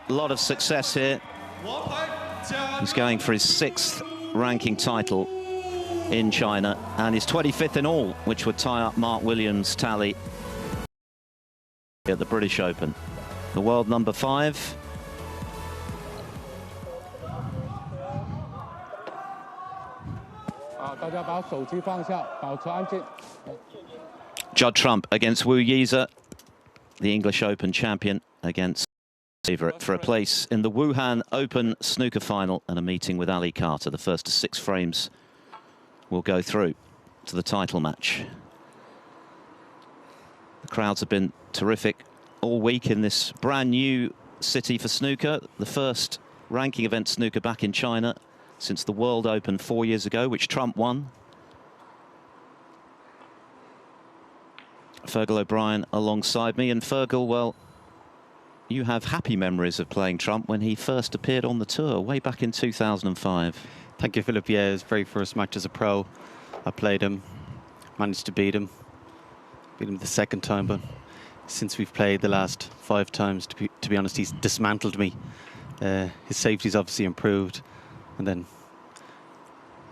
a lot of success here. He's going for his 6th ranking title in China and his 25th in all, which would tie up Mark Williams' tally at the British Open. The world number 5. Judd Trump against Yize, the English Open champion, against favourite for a place in the Wuhan Open snooker final and a meeting with Ali Carter. The first of 6 frames will go through to the title match. The crowds have been terrific all week in this brand new city for snooker. The first ranking event snooker back in China since the World Open 4 years ago, which Trump won. Fergal O'Brien alongside me. And Fergal, well, you have happy memories of playing Trump when he first appeared on the tour way back in 2005. Thank you, Philip. Yeah, his very first match as a pro, I played him, managed to beat him the second time, but since we've played the last 5 times, to be honest, he's dismantled me. His safety's obviously improved, and then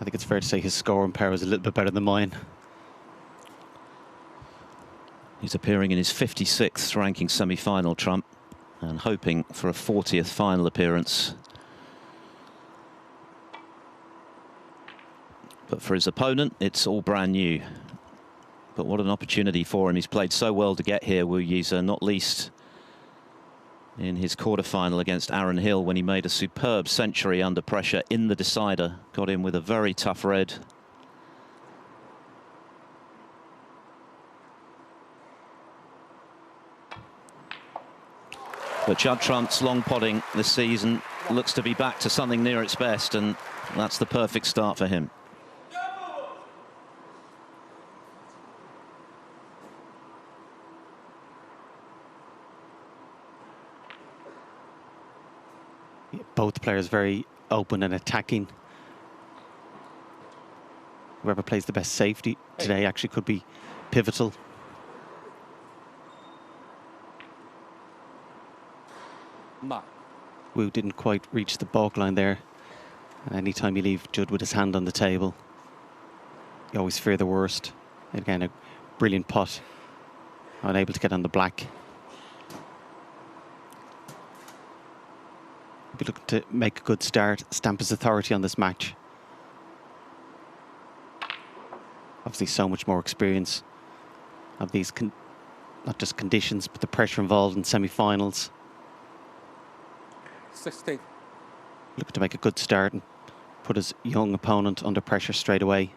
I think it's fair to say his scoring power is a little bit better than mine. He's appearing in his 56th ranking semi-final, Trump, and hoping for a 40th final appearance. But for his opponent, it's all brand new. But what an opportunity for him. He's played so well to get here, Yize, not least in his quarter-final against Aaron Hill when he made a superb century under pressure in the decider. Got in with a very tough red. But Judd Trump's long potting this season looks to be back to something near its best, and that's the perfect start for him. Both players very open and attacking. Whoever plays the best safety today actually could be pivotal. Wu didn't quite reach the balk line there. And anytime you leave Judd with his hand on the table, you always fear the worst. Again, a brilliant pot, unable to get on the black. Be looking to make a good start, stamp his authority on this match. Obviously so much more experience of these, not just conditions, but the pressure involved in semi-finals. 16. Looking to make a good start and put his young opponent under pressure straight away.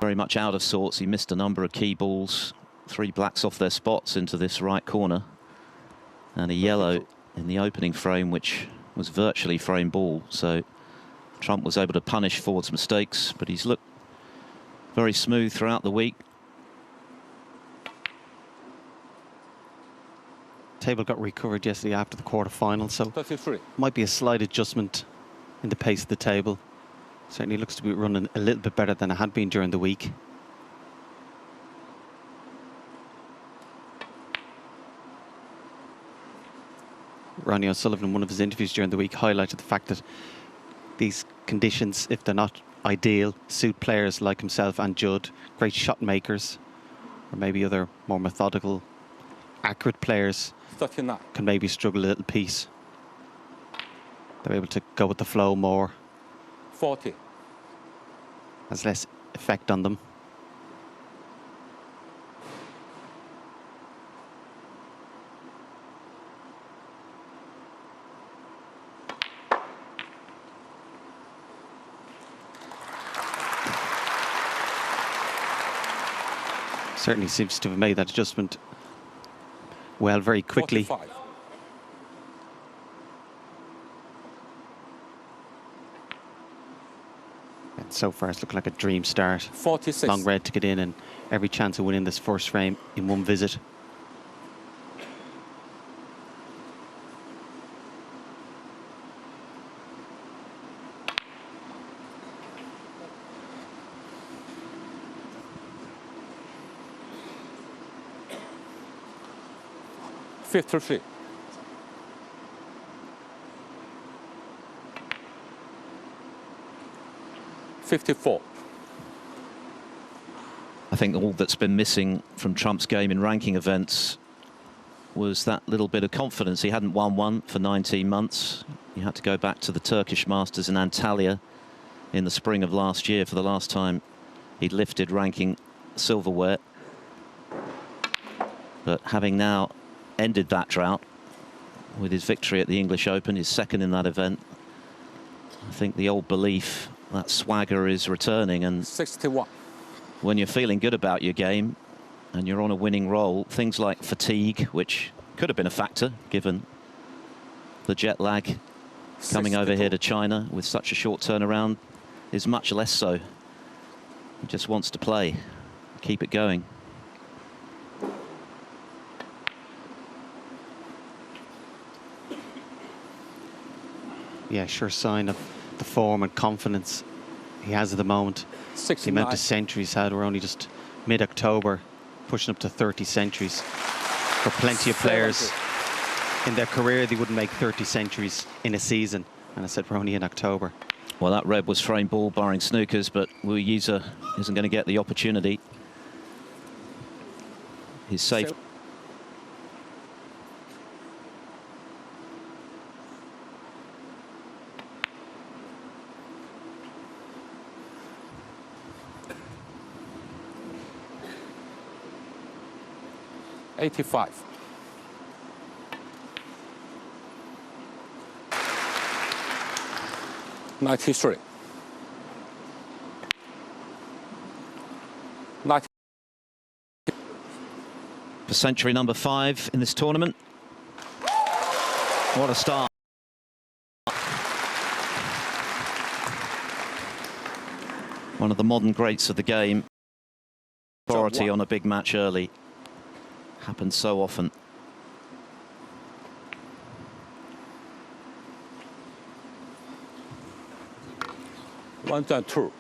Very much out of sorts. He missed a number of key balls. 3 blacks off their spots into this right corner. And a yellow in the opening frame, which was virtually frame ball. So Trump was able to punish Ford's mistakes, but he's looked very smooth throughout the week. Table got recovered yesterday after the quarter-final, so might be a slight adjustment in the pace of the table. Certainly looks to be running a little bit better than it had been during the week. Ronnie O'Sullivan, in one of his interviews during the week, highlighted the fact that these conditions, if they're not ideal, suit players like himself and Judd, great shot makers, or maybe other more methodical, accurate players can maybe struggle a little piece. They're able to go with the flow more. 40. Has less effect on them. Certainly seems to have made that adjustment well, very quickly. 45. So far, it's looking like a dream start. 46. Long red to get in, and every chance of winning this first frame in one visit. $53. $54. I think all that's been missing from Trump's game in ranking events was that little bit of confidence. He hadn't won one for 19 months. He had to go back to the Turkish Masters in Antalya in the spring of last year for the last time he'd lifted ranking silverware. But having now ended that drought with his victory at the English Open, his second in that event, I think the old belief, that swagger is returning. And 61. when you're feeling good about your game and you're on a winning roll, things like fatigue, which could have been a factor given the jet lag coming over here to China with such a short turnaround, is much less so. He just wants to play, keep it going. Yeah, sure sign of the form and confidence he has at the moment. 69. The amount of centuries had, we're only just mid-October, pushing up to 30 centuries. For plenty of players in their career, they wouldn't make 30 centuries in a season. And I said we're only in October. Well, that red was frame ball barring snookers, but Yize isn't going to get the opportunity. He's safe. $85. $93. For century number 5 in this tournament. What a start. One of the modern greats of the game. Authority on a big match early. Happens so often. $102.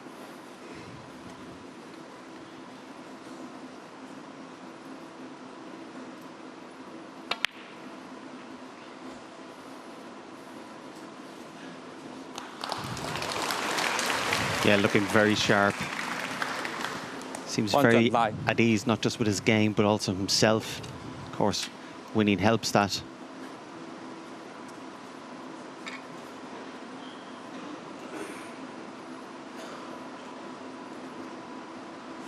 Yeah, looking very sharp. Seems very at ease, not just with his game, but also himself. Of course, winning helps that.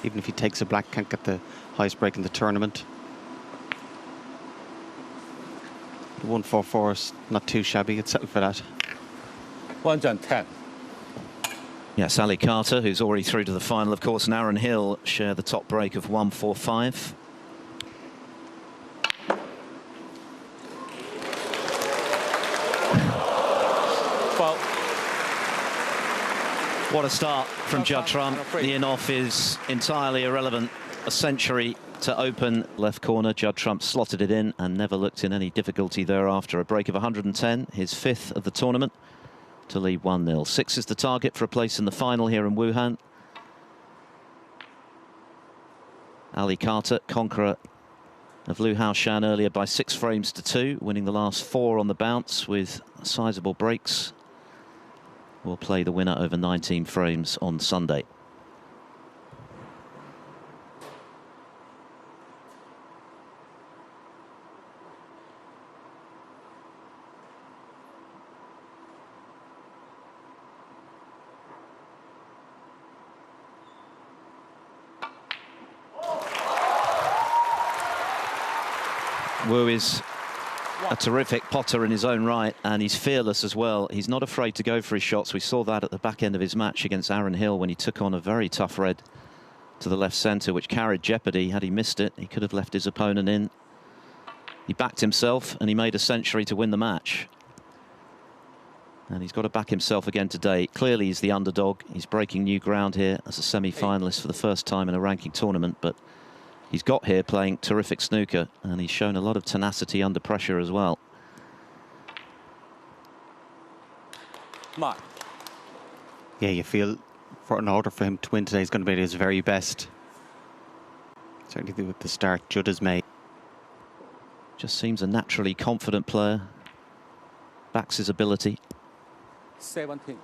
Even if he takes a black, can't get the highest break in the tournament. The 144 is not too shabby. It's settled for that. 110. Yes, Ali Carter, who's already through to the final, of course, and Aaron Hill share the top break of 145. Well, what a start from Judd Trump. The in-off is entirely irrelevant. A century to open left corner. Judd Trump slotted it in and never looked in any difficulty thereafter. A break of 110, his 5th of the tournament, to lead 1-0. 6 is the target for a place in the final here in Wuhan. Ali Carter, conqueror of Liu Haoshan earlier by 6 frames to 2, winning the last 4 on the bounce with sizable breaks. Will play the winner over 19 frames on Sunday. Wu is a terrific potter in his own right, and he's fearless as well. He's not afraid to go for his shots. We saw that at the back end of his match against Aaron Hill when he took on a very tough red to the left centre, which carried jeopardy. Had he missed it, he could have left his opponent in. He backed himself and he made a century to win the match. And he's got to back himself again today. Clearly he's the underdog. He's breaking new ground here as a semi-finalist for the first time in a ranking tournament, but he's got here playing terrific snooker, and he's shown a lot of tenacity under pressure as well. Yeah, you feel in order for him to win today, he's going to be at his very best. Certainly with the start Judd has made. Just seems a naturally confident player. Backs his ability. 17.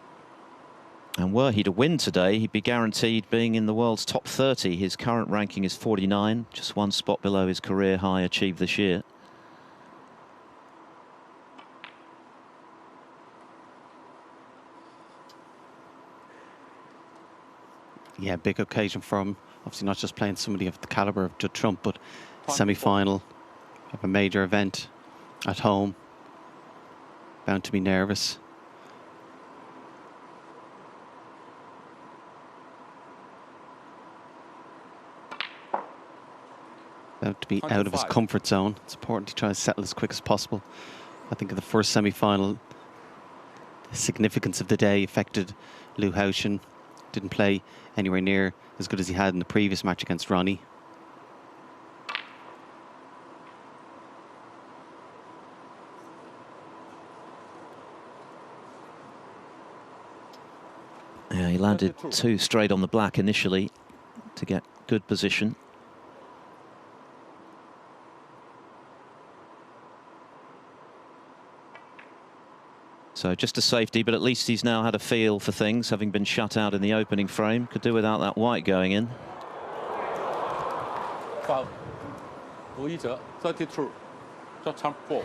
And were he to win today, he'd be guaranteed being in the world's top 30. His current ranking is 49, just one spot below his career high achieved this year. Yeah, big occasion for him. Obviously not just playing somebody of the calibre of Judd Trump, but semi-final of a major event at home. Bound to be nervous. Bound to be out of his comfort zone. It's important to try and settle as quick as possible. I think in the first semi-final, the significance of the day affected Lou Houchen. Didn't play anywhere near as good as he had in the previous match against Ronnie. Yeah, he landed 2 straight on the black initially to get good position. So just a safety, but at least he's now had a feel for things, having been shut out in the opening frame. Could do without that white going in. Foul. Yize, 32. Judd Trump 4.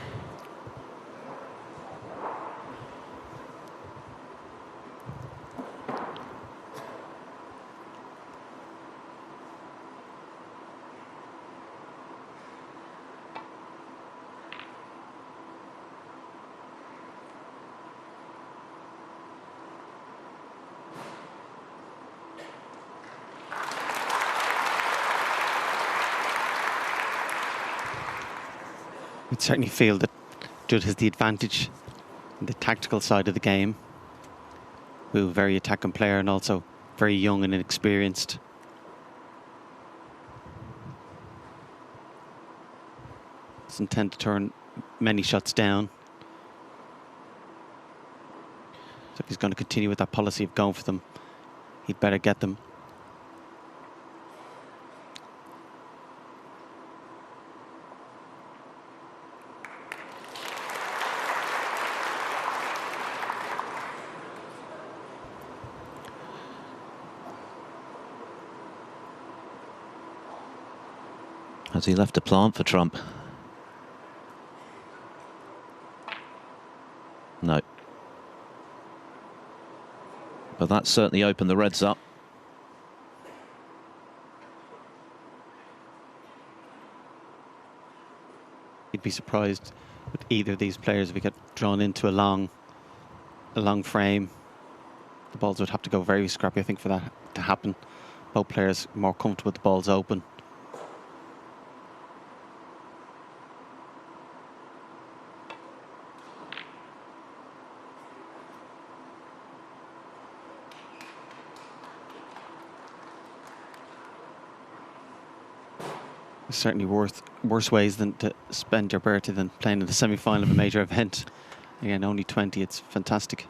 You'd certainly feel that Judd has the advantage in the tactical side of the game. Who, very attacking player and also very young and inexperienced. Doesn't tend to turn many shots down. So if he's going to continue with that policy of going for them, he'd better get them. Has he left a plant for Trump? No. But that certainly opened the Reds up. You'd be surprised with either of these players if we get drawn into a long frame. The balls would have to go very scrappy, I think, for that to happen. Both players more comfortable with the balls open. There's certainly worse ways than to spend your birthday than playing in the semi-final of a major event. Again, only 20, it's fantastic.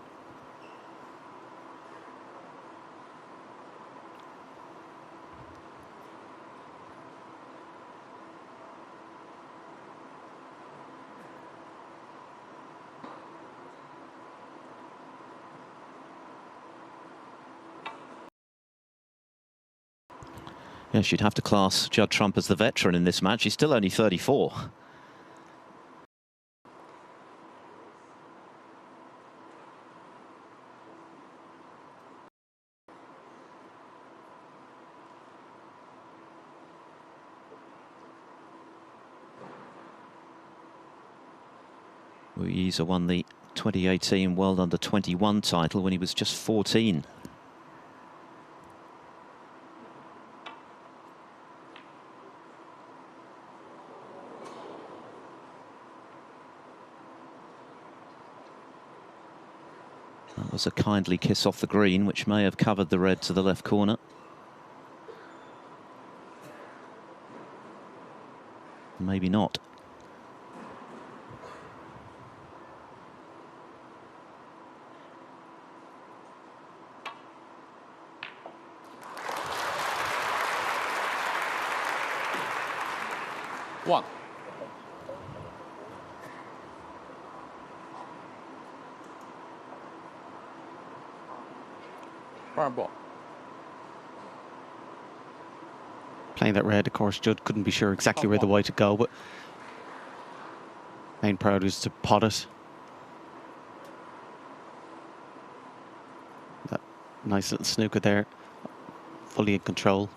Yes, you'd have to class Judd Trump as the veteran in this match. He's still only 34. Yize won the 2018 World Under-21 title when he was just 14. That was a kindly kiss off the green, which may have covered the red to the left corner. Maybe not. One. Ball. Playing that red, of course, Judd couldn't be sure exactly where the white would go, but main priority was to pot it. That nice little snooker there, fully in control.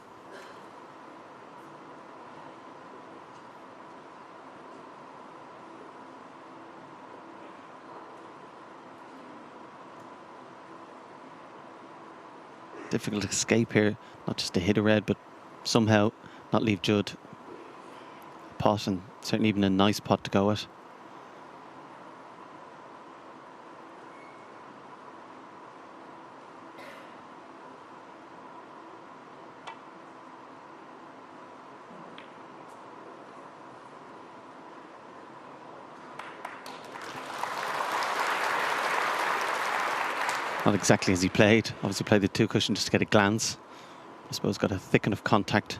Difficult escape here, not just to hit a red, but somehow not leave Judd a pot, and certainly even a nice pot to go at. Not exactly as he played. Obviously played the two cushion just to get a glance. I suppose got a thick enough contact.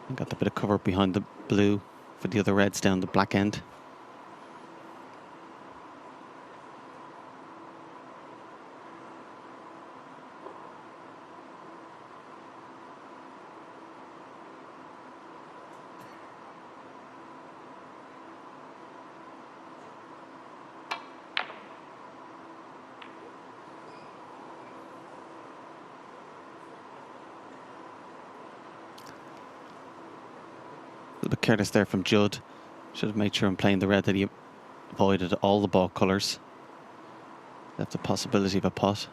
And got the bit of cover behind the blue for the other reds down the black end. A little bit careless there from Judd. Should have made sure in playing the red that he avoided all the ball colours. Left the possibility of a pot.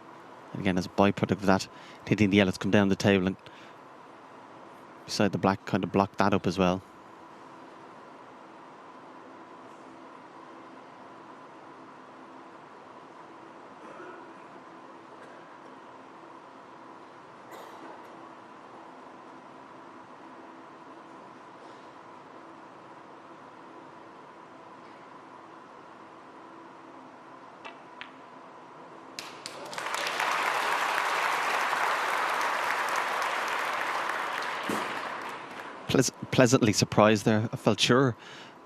And again, as a byproduct of that, hitting the yellow to come down the table and beside the black kind of blocked that up as well. Pleasantly surprised there. I felt sure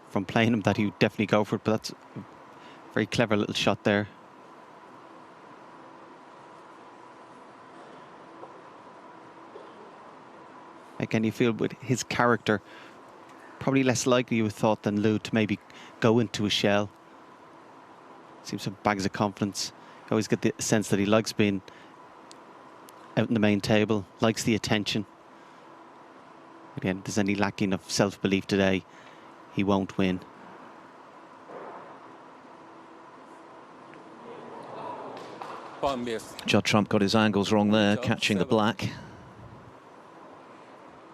from playing him that he would definitely go for it, but that's a very clever little shot there. Again, you feel with his character, probably less likely you would have thought than Lou to maybe go into a shell. Seems to have bags of confidence. You always get the sense that he likes being out in the main table, likes the attention. Again, if there's any lacking of self-belief today, he won't win. Judd Trump got his angles wrong there, catching the black.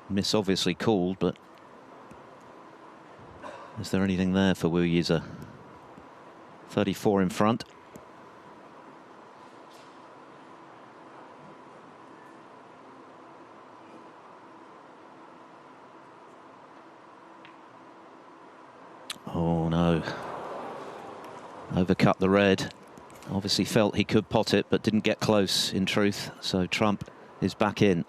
Miss obviously called, but is there anything there for Yize? 34 in front. Oh no. Overcut the red. Obviously felt he could pot it, but didn't get close in truth. So Trump is back in.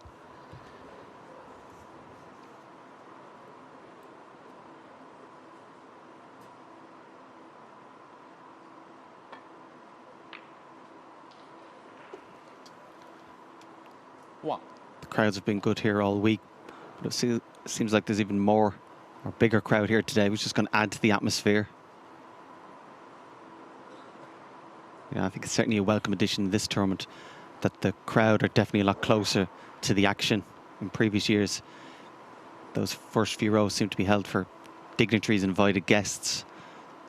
The crowds have been good here all week, but it seems like there's even more or bigger crowd here today, which is going to add to the atmosphere. Yeah, I think it's certainly a welcome addition to this tournament that the crowd are definitely a lot closer to the action. In previous years, those first few rows seemed to be held for dignitaries and invited guests,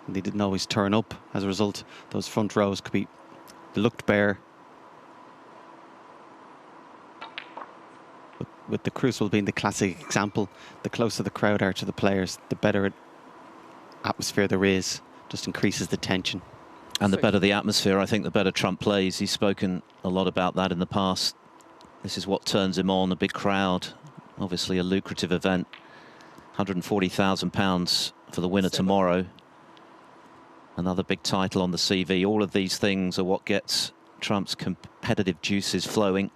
and they didn't always turn up. As a result, those front rows could be looked bare. With the Crucible being the classic example, the closer the crowd are to the players, the better atmosphere there is. Just increases the tension. And the better the atmosphere, I think the better Trump plays. He's spoken a lot about that in the past. This is what turns him on, a big crowd. Obviously a lucrative event. £140,000 for the winner tomorrow. Another big title on the CV. All of these things are what gets Trump's competitive juices flowing.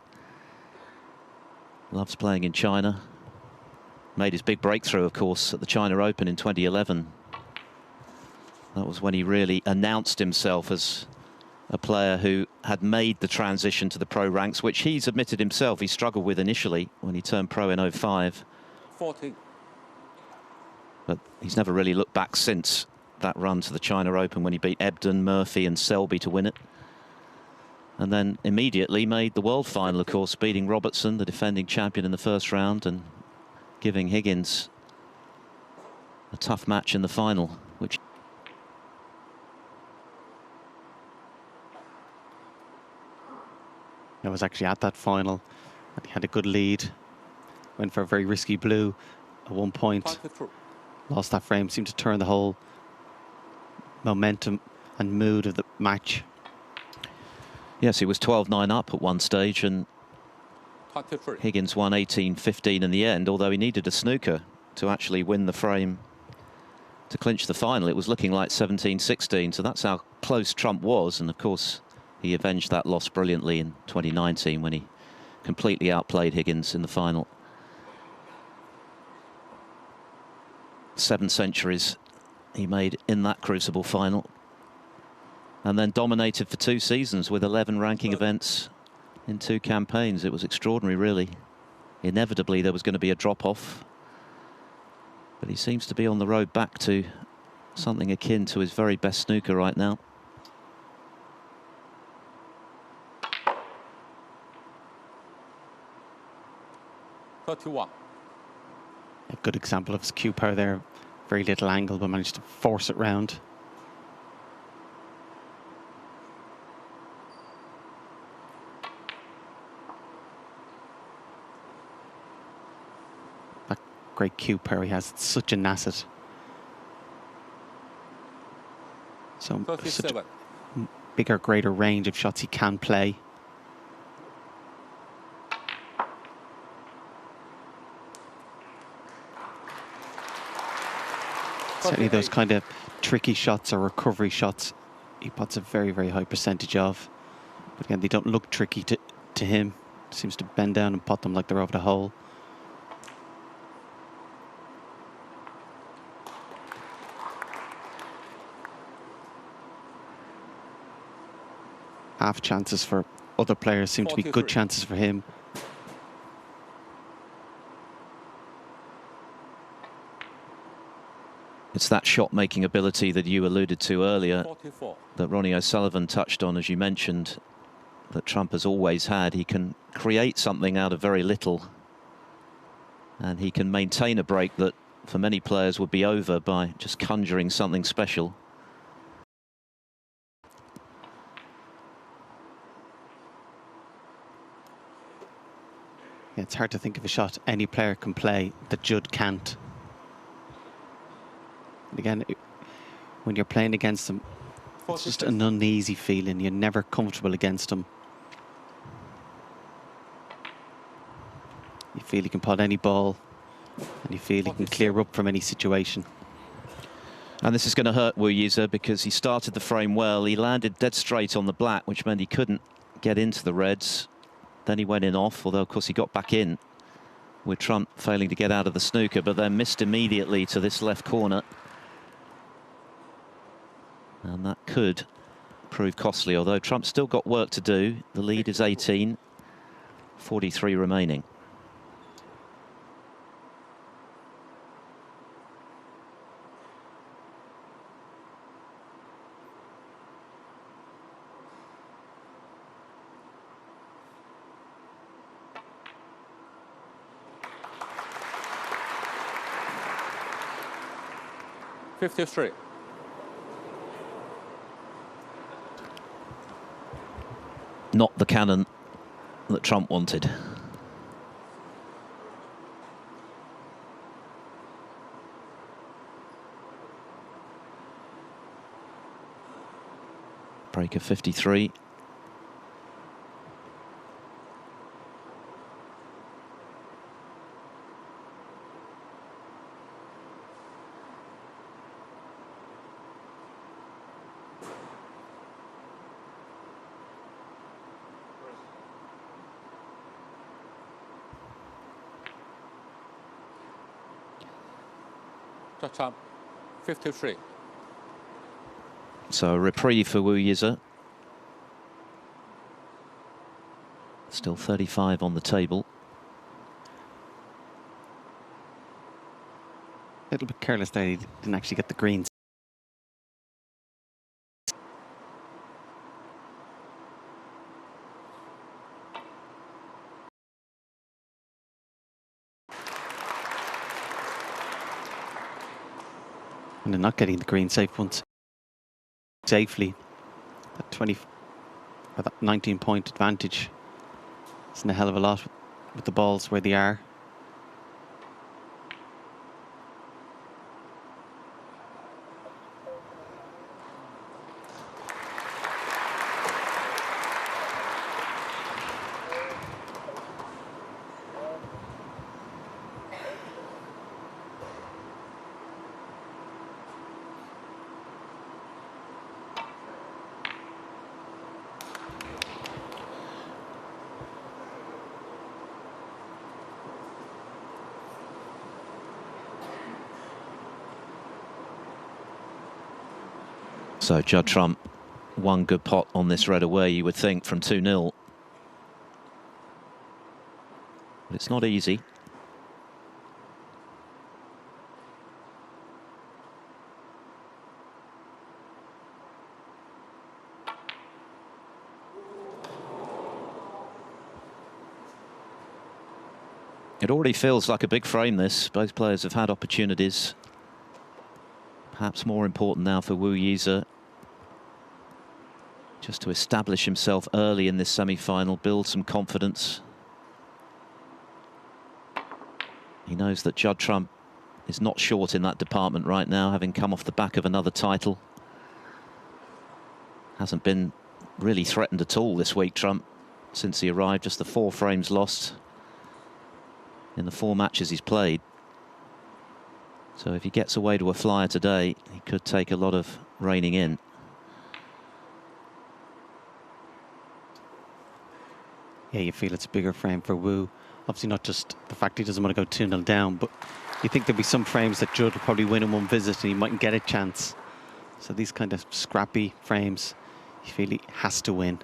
Loves playing in China. Made his big breakthrough, of course, at the China Open in 2011. That was when he really announced himself as a player who had made the transition to the pro ranks, which he's admitted himself he struggled with initially when he turned pro in 05. 14. But he's never really looked back since that run to the China Open when he beat Ebden, Murphy and Selby to win it. And then immediately made the world final, of course, beating Robertson, the defending champion, in the first round, and giving Higgins a tough match in the final, which I was actually at that final, and he had a good lead. Went for a very risky blue at one point. 22. Lost that frame, seemed to turn the whole momentum and mood of the match. yes, he was 12-9 up at one stage, and 23. Higgins won 18-15 in the end, although he needed a snooker to actually win the frame to clinch the final. It was looking like 17-16, so that's how close Trump was. And of course, he avenged that loss brilliantly in 2019 when he completely outplayed Higgins in the final. 7 centuries he made in that crucible final, and then dominated for 2 seasons with 11 ranking events in 2 campaigns. It was extraordinary, really. Inevitably there was going to be a drop-off, but he seems to be on the road back to something akin to his very best snooker right now. $31. A good example of his cue power there. Very little angle, but managed to force it round. That great cue power he has. It's such an asset. So such 37. a bigger, greater range of shots he can play. Certainly those kind of tricky shots or recovery shots, he puts a very, very high percentage of. But again, they don't look tricky to him. Seems to bend down and pot them like they're over the hole. Half chances for other players seem to be good chances for him. It's that shot-making ability that you alluded to earlier, 44. that Ronnie O'Sullivan touched on, as you mentioned, that Trump has always had. He can create something out of very little, and he can maintain a break that for many players would be over by just conjuring something special. Yeah, it's hard to think of a shot any player can play that Judd can't. And again, when you're playing against him, it's just an uneasy feeling. You're never comfortable against him. You feel he can pot any ball, and you feel he can clear up from any situation. And this is going to hurt Yize because he started the frame well. He landed dead straight on the black, which meant he couldn't get into the reds. Then he went in off, although of course he got back in, with Trump failing to get out of the snooker, but then missed immediately to this left corner. And that could prove costly, although Trump's still got work to do. The lead is 18, 43 remaining. $53. Not the cannon that Trump wanted. Breaker 53. Judd Trump, 53. So a reprieve for Yize. Still 35 on the table. A little bit careless there, he didn't actually get the greens. And they're not getting the green safe ones safely. That 20 or that 19-point advantage isn't a hell of a lot with the balls where they are. So Judd Trump, one good pot on this red away, you would think, from 2-0. But it's not easy. It already feels like a big frame, this. Both players have had opportunities. Perhaps more important now for Yize, just to establish himself early in this semi-final, build some confidence. He knows that Judd Trump is not short in that department right now, having come off the back of another title. Hasn't been really threatened at all this week, Trump, since he arrived. Just the 4 frames lost in the 4 matches he's played. So if he gets away to a flyer today, he could take a lot of reining in. Yeah, you feel it's a bigger frame for Wu. Obviously not just the fact he doesn't want to go 2-0 down, but you think there'll be some frames that Judd will probably win in one visit and he mightn't get a chance. So these kind of scrappy frames, you feel he has to win.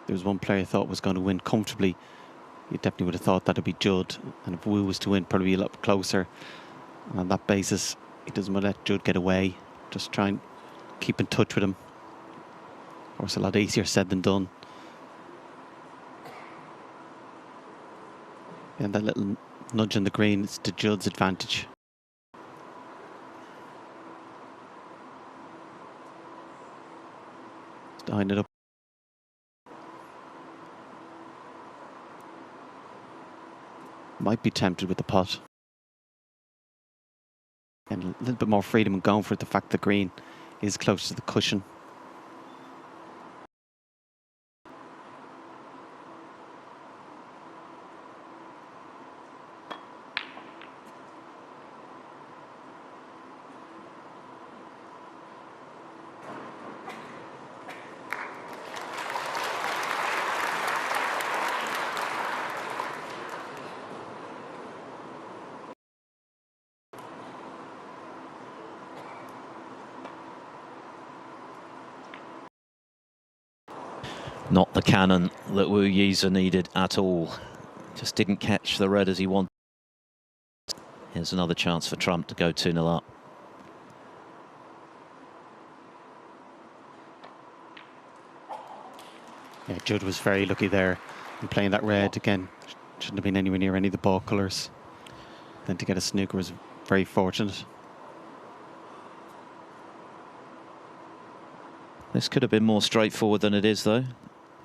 There was one player I thought was going to win comfortably. You definitely would have thought that'd be Judd. And if Wu was to win, probably a lot closer. And on that basis, he doesn't want to let Judd get away. Just try and keep in touch with him. Of course, a lot easier said than done. And that little nudge on the green is to Judd's advantage. Just eyeing it up. Might be tempted with the pot. And a little bit more freedom and going for it, the fact the green is close to the cushion. Not the cannon that Yize needed at all. Just didn't catch the red as he wanted. Here's another chance for Trump to go 2-0 up. Yeah, Judd was very lucky there in playing that red again. Shouldn't have been anywhere near any of the ball colours. Then to get a snooker was very fortunate. This could have been more straightforward than it is, though.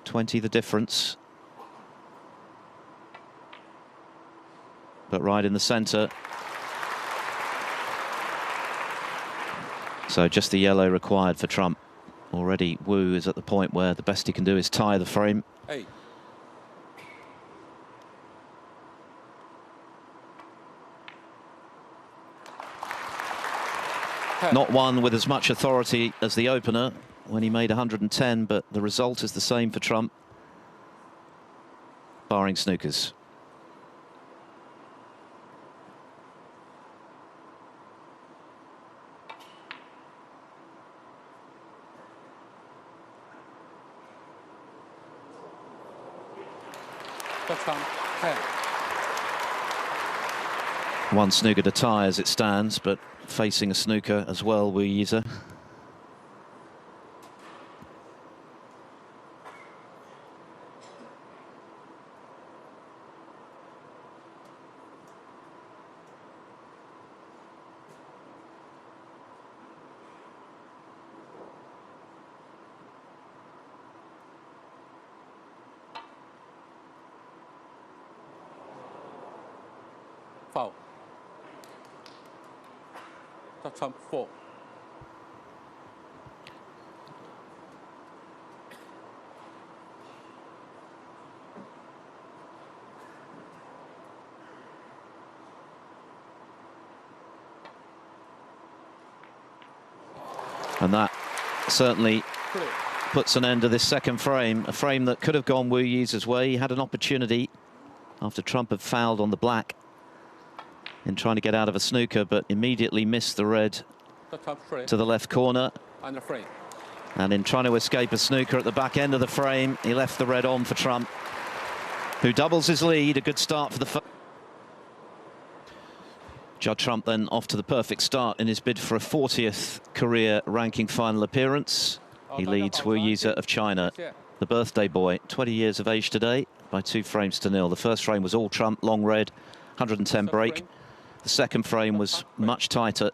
20 the difference. but right in the centre. So just the yellow required for Trump. Already Wu is at the point where the best he can do is tie the frame. 8. Not one with as much authority as the opener when he made 110, but the result is the same for Trump, barring snookers. One snooker to tie as it stands, but facing a snooker as well, Yize. Foul. Trump 4. And that certainly puts an end to this second frame, a frame that could have gone Wu Yize's way. He had an opportunity after Trump had fouled on the black in trying to get out of a snooker, but immediately missed the red to the left corner. And in trying to escape a snooker at the back end of the frame, he left the red on for Trump, who doubles his lead. A good start for the Judd Trump then off to the perfect start in his bid for a 40th career ranking final appearance. He leads Wu Yize of China, the birthday boy, 20 years of age today, by 2 frames to 0. The first frame was all Trump, long red, 110 break. The second frame was much tighter,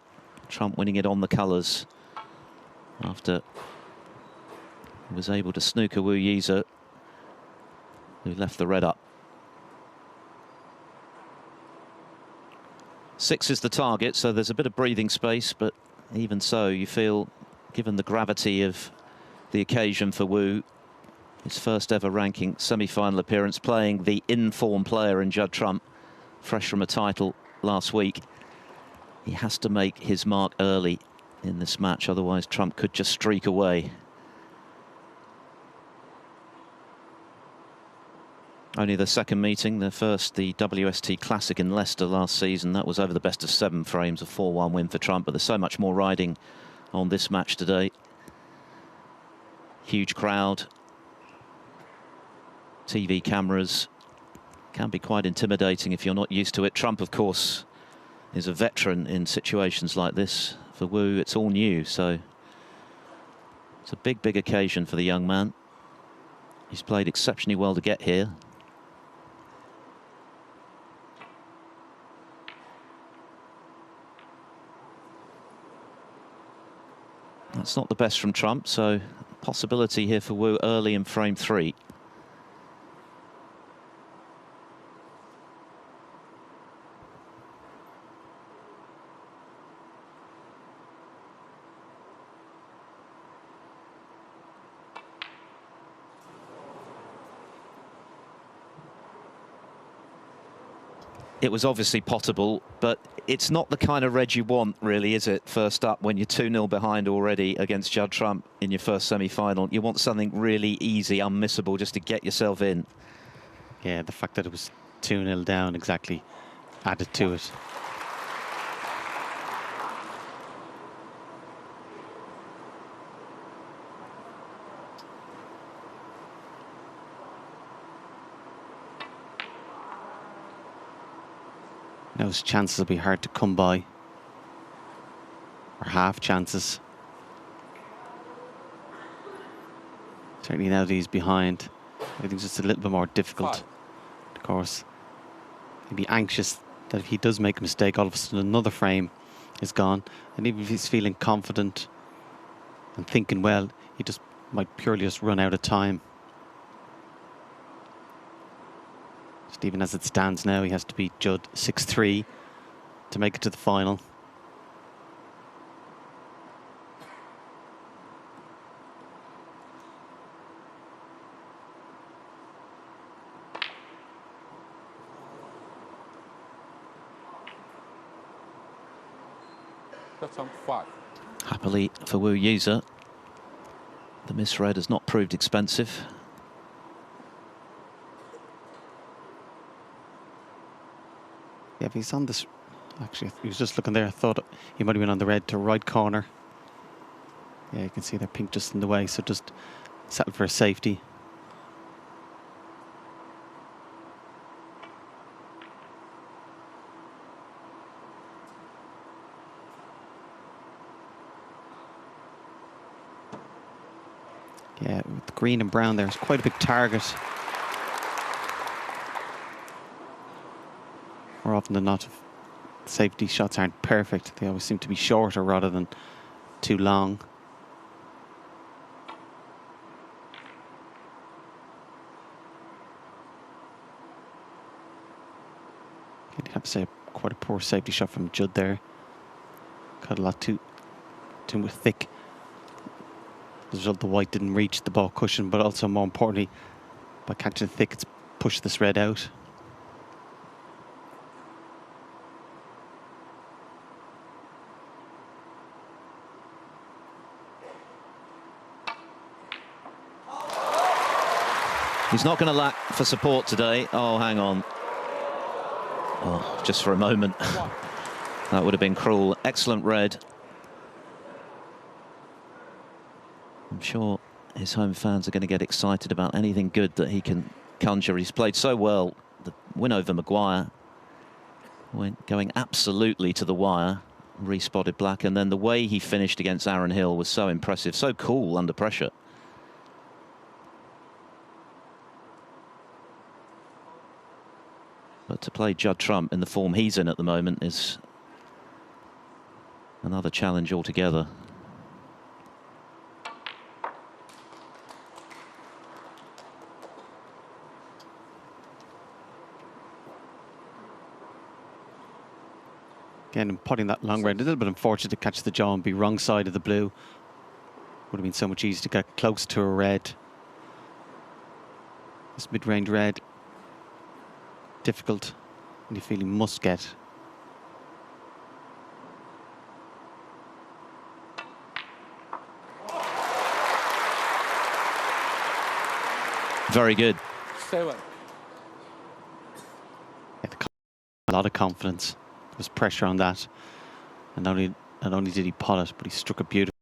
Trump winning it on the colours after he was able to snooker Wu Yize, who left the red up. 6 is the target, so there's a bit of breathing space, but even so, you feel, given the gravity of the occasion for Wu, his first ever ranking semi-final appearance, playing the in-form player in Judd Trump, fresh from a title last week, he has to make his mark early in this match, otherwise Trump could just streak away. Only the second meeting, the first, the WST Classic in Leicester last season. That was over the best of 7 frames, a 4-1 win for Trump, but there's so much more riding on this match today. Huge crowd, TV cameras, can be quite intimidating if you're not used to it. Trump, of course, is a veteran in situations like this. For Wu, it's all new, so it's a big, big occasion for the young man. He's played exceptionally well to get here. That's not the best from Trump, so possibility here for Wu early in frame 3. It was obviously potable, but it's not the kind of red you want, really, is it? First up, when you're 2-0 behind already against Judd Trump in your first semi-final. You want something really easy, unmissable, just to get yourself in. Yeah, the fact that it was 2-0 down exactly added to it. Those chances will be hard to come by, or half chances. Certainly now that he's behind, everything's just a little bit more difficult. Of course, he'd be anxious that if he does make a mistake, all of a sudden another frame is gone. And even if he's feeling confident and thinking well, he just might purely just run out of time. Just Even as it stands now, he has to beat Judd 6-3 to make it to the final. That's on 5. Happily for Yize, the misread has not proved expensive. Yeah, if he's on this, actually, he was just looking there. I thought he might have been on the red to right corner. Yeah, you can see that pink just in the way, so just settle for a safety. Yeah, with the green and brown there, it's quite a big target. More often than not, safety shots aren't perfect. They always seem to be shorter rather than too long. You'd have to say quite a poor safety shot from Judd there. Got a lot too thick. As a result, the white didn't reach the ball cushion, but also more importantly, by catching it thick, it's pushed this red out. He's not going to lack for support today. Oh, hang on. Oh, just for a moment. That would have been cruel. Excellent red. I'm sure his home fans are going to get excited about anything good that he can conjure. He's played so well. The win over Maguire, going absolutely to the wire, respotted black, and then the way he finished against Aaron Hill was so impressive, so cool under pressure. But to play Judd Trump in the form he's in at the moment is another challenge altogether. Again, putting that long red, a little bit unfortunate to catch the jaw and be wrong side of the blue. Would have been so much easier to get close to a red. This mid-range red, difficult, and you feel he must get. Very good. 7. Yeah, a lot of confidence. There was pressure on that, and not only did he pot it, but he struck it beautifully.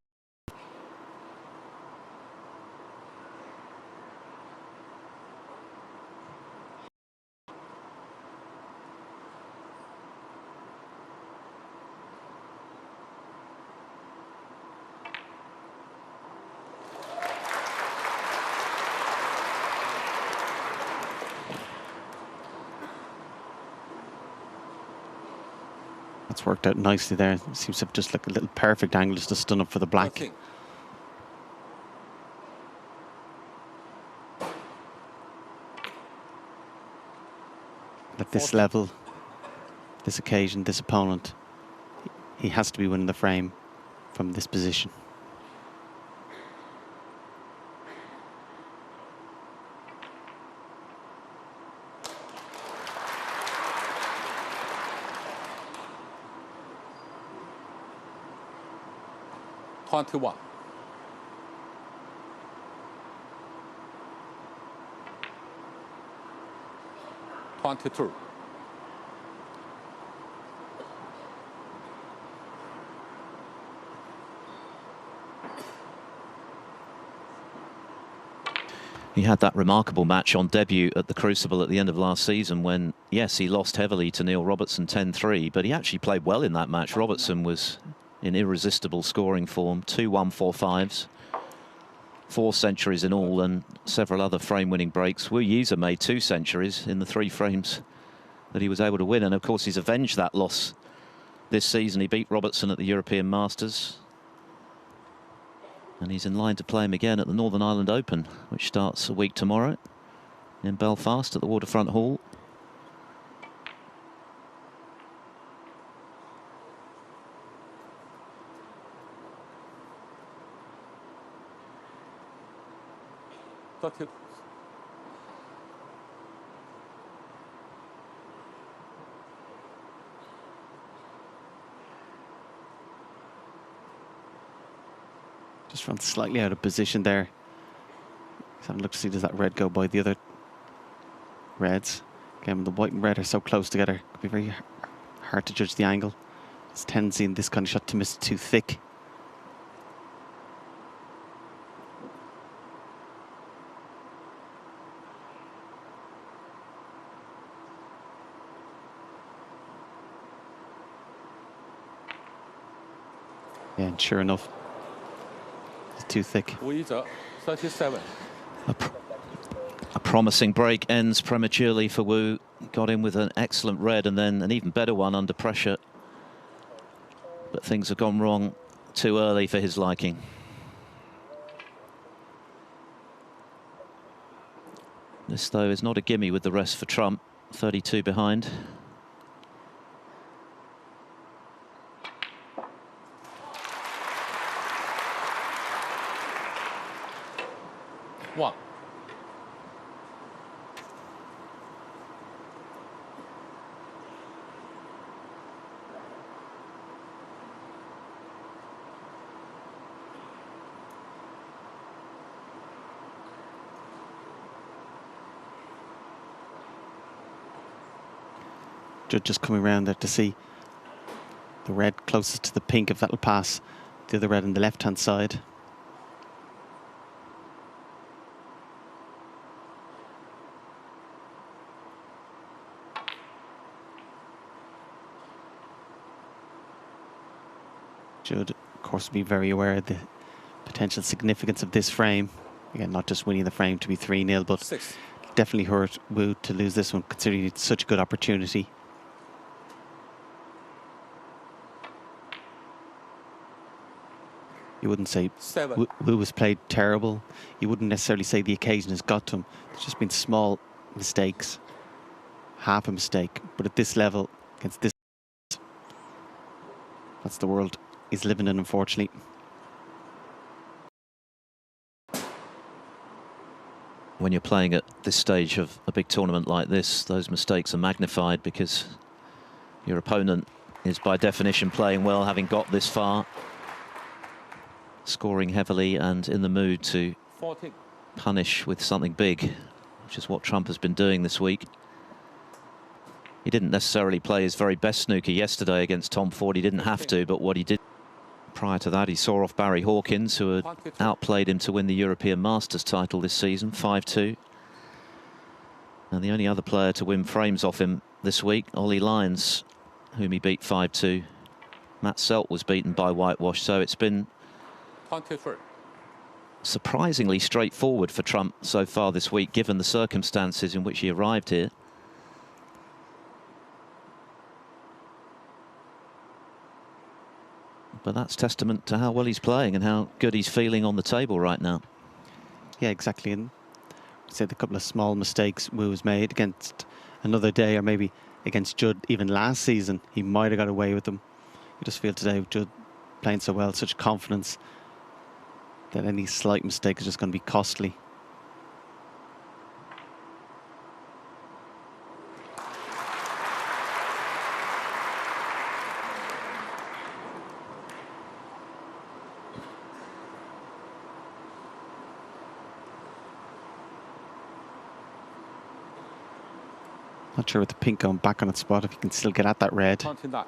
That's worked out nicely there. It seems to have just like a little perfect angle just to stun up for the black. 13. At this level, this occasion, this opponent, he has to be winning the frame from this position. Twenty-one. 22. He had that remarkable match on debut at the Crucible at the end of last season when, yes, he lost heavily to Neil Robertson 10-3, but he actually played well in that match. Robertson was in irresistible scoring form, 2 1-4-5s, 4 centuries in all, and several other frame-winning breaks. Yize made 2 centuries in the 3 frames that he was able to win, and of course he's avenged that loss this season. He beat Robertson at the European Masters, and he's in line to play him again at the Northern Ireland Open, which starts a week tomorrow in Belfast at the Waterfront Hall. 30. Just run slightly out of position there. Let's have a look to see, does that red go by the other reds? Again, the white and red are so close together, it could be very hard to judge the angle. It's tendency in this kind of shot to miss too thick. Yeah, and sure enough, it's too thick. Yize, 37. A promising break ends prematurely for Wu. Got in with an excellent red and then an even better one under pressure. But things have gone wrong too early for his liking. This, though, is not a gimme with the rest for Trump. 32 behind. One. Judd just coming around there to see the red closest to the pink, if that'll pass the other red on the left-hand side. Judd, of course, will be very aware of the potential significance of this frame. Again, not just winning the frame to be 3-0, but 6. definitely hurt Wu to lose this one, considering it's such a good opportunity. You wouldn't say 7. Wu was played terrible. You wouldn't necessarily say the occasion has got to him. There's just been small mistakes, half a mistake. But at this level, against this, that's the world he's living in, unfortunately. When you're playing at this stage of a big tournament like this, those mistakes are magnified because your opponent is by definition playing well, having got this far, scoring heavily and in the mood to 14. punish with something big, which is what Trump has been doing this week. He didn't necessarily play his very best snooker yesterday against Tom Ford. He didn't have to, but what he did prior to that, he saw off Barry Hawkins, who had outplayed him to win the European Masters title this season, 5-2. And the only other player to win frames off him this week, Ollie Lyons, whom he beat 5-2. Matt Selt was beaten by whitewash, so it's been 23. surprisingly straightforward for Trump so far this week, given the circumstances in which he arrived here. But that's testament to how well he's playing and how good he's feeling on the table right now. Yeah, exactly. And I said a couple of small mistakes Wu was made against another day, or maybe against Judd even last season. He might have got away with them. You just feel today with Judd playing so well, such confidence, that any slight mistake is just going to be costly. Not sure with the pink going back on its spot if you can still get at that red. 29.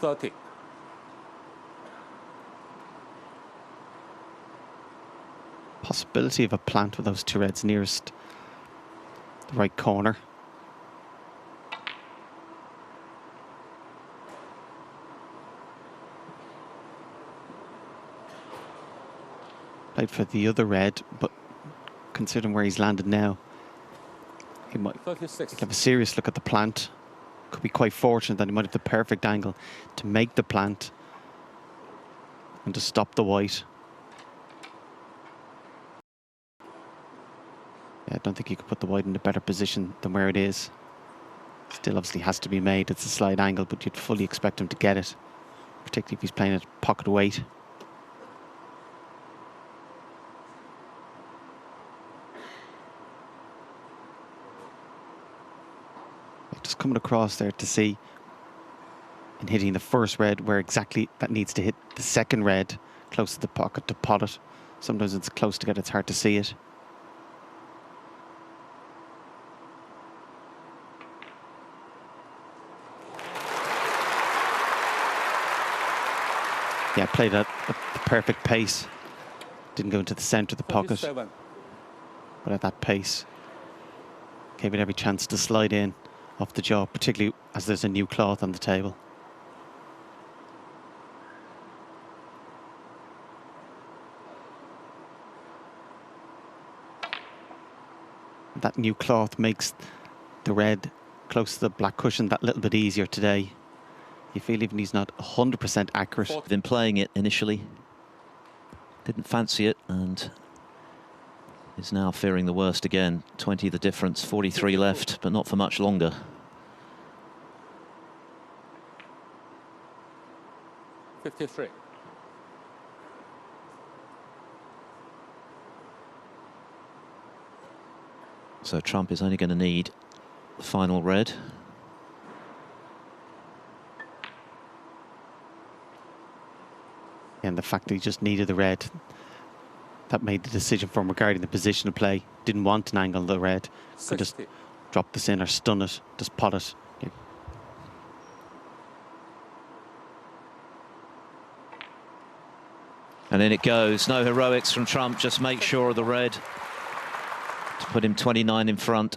$30. Possibility of a plant with those two reds nearest the right corner. Played for the other red, but considering where he's landed now, he might 36. have a serious look at the plant. Could be quite fortunate that he might have the perfect angle to make the plant and to stop the white. Yeah, I don't think he could put the white in a better position than where it is. Still obviously has to be made. It's a slight angle, but you'd fully expect him to get it, particularly if he's playing at pocket weight. Just coming across there to see and hitting the first red where exactly that needs to hit the second red, close to the pocket to pot it. Sometimes it's close to get, it's hard to see it. Yeah, played at the perfect pace. Didn't go into the centre of the pocket, but at that pace, gave it every chance to slide in off the jaw, particularly as there's a new cloth on the table. That new cloth makes the red close to the black cushion that little bit easier today. You feel even he's not 100% accurate. Been playing it initially, didn't fancy it, and is now fearing the worst again. 20 the difference, 43 left, but not for much longer. $53. So Trump is only going to need the final red. And the fact that he just needed the red, that made the decision for him regarding the position of play. Didn't want an angle of the red. Could just drop this in or stun it, just pot it. Yeah. And in it goes. No heroics from Trump, just make sure of the red to put him 29 in front.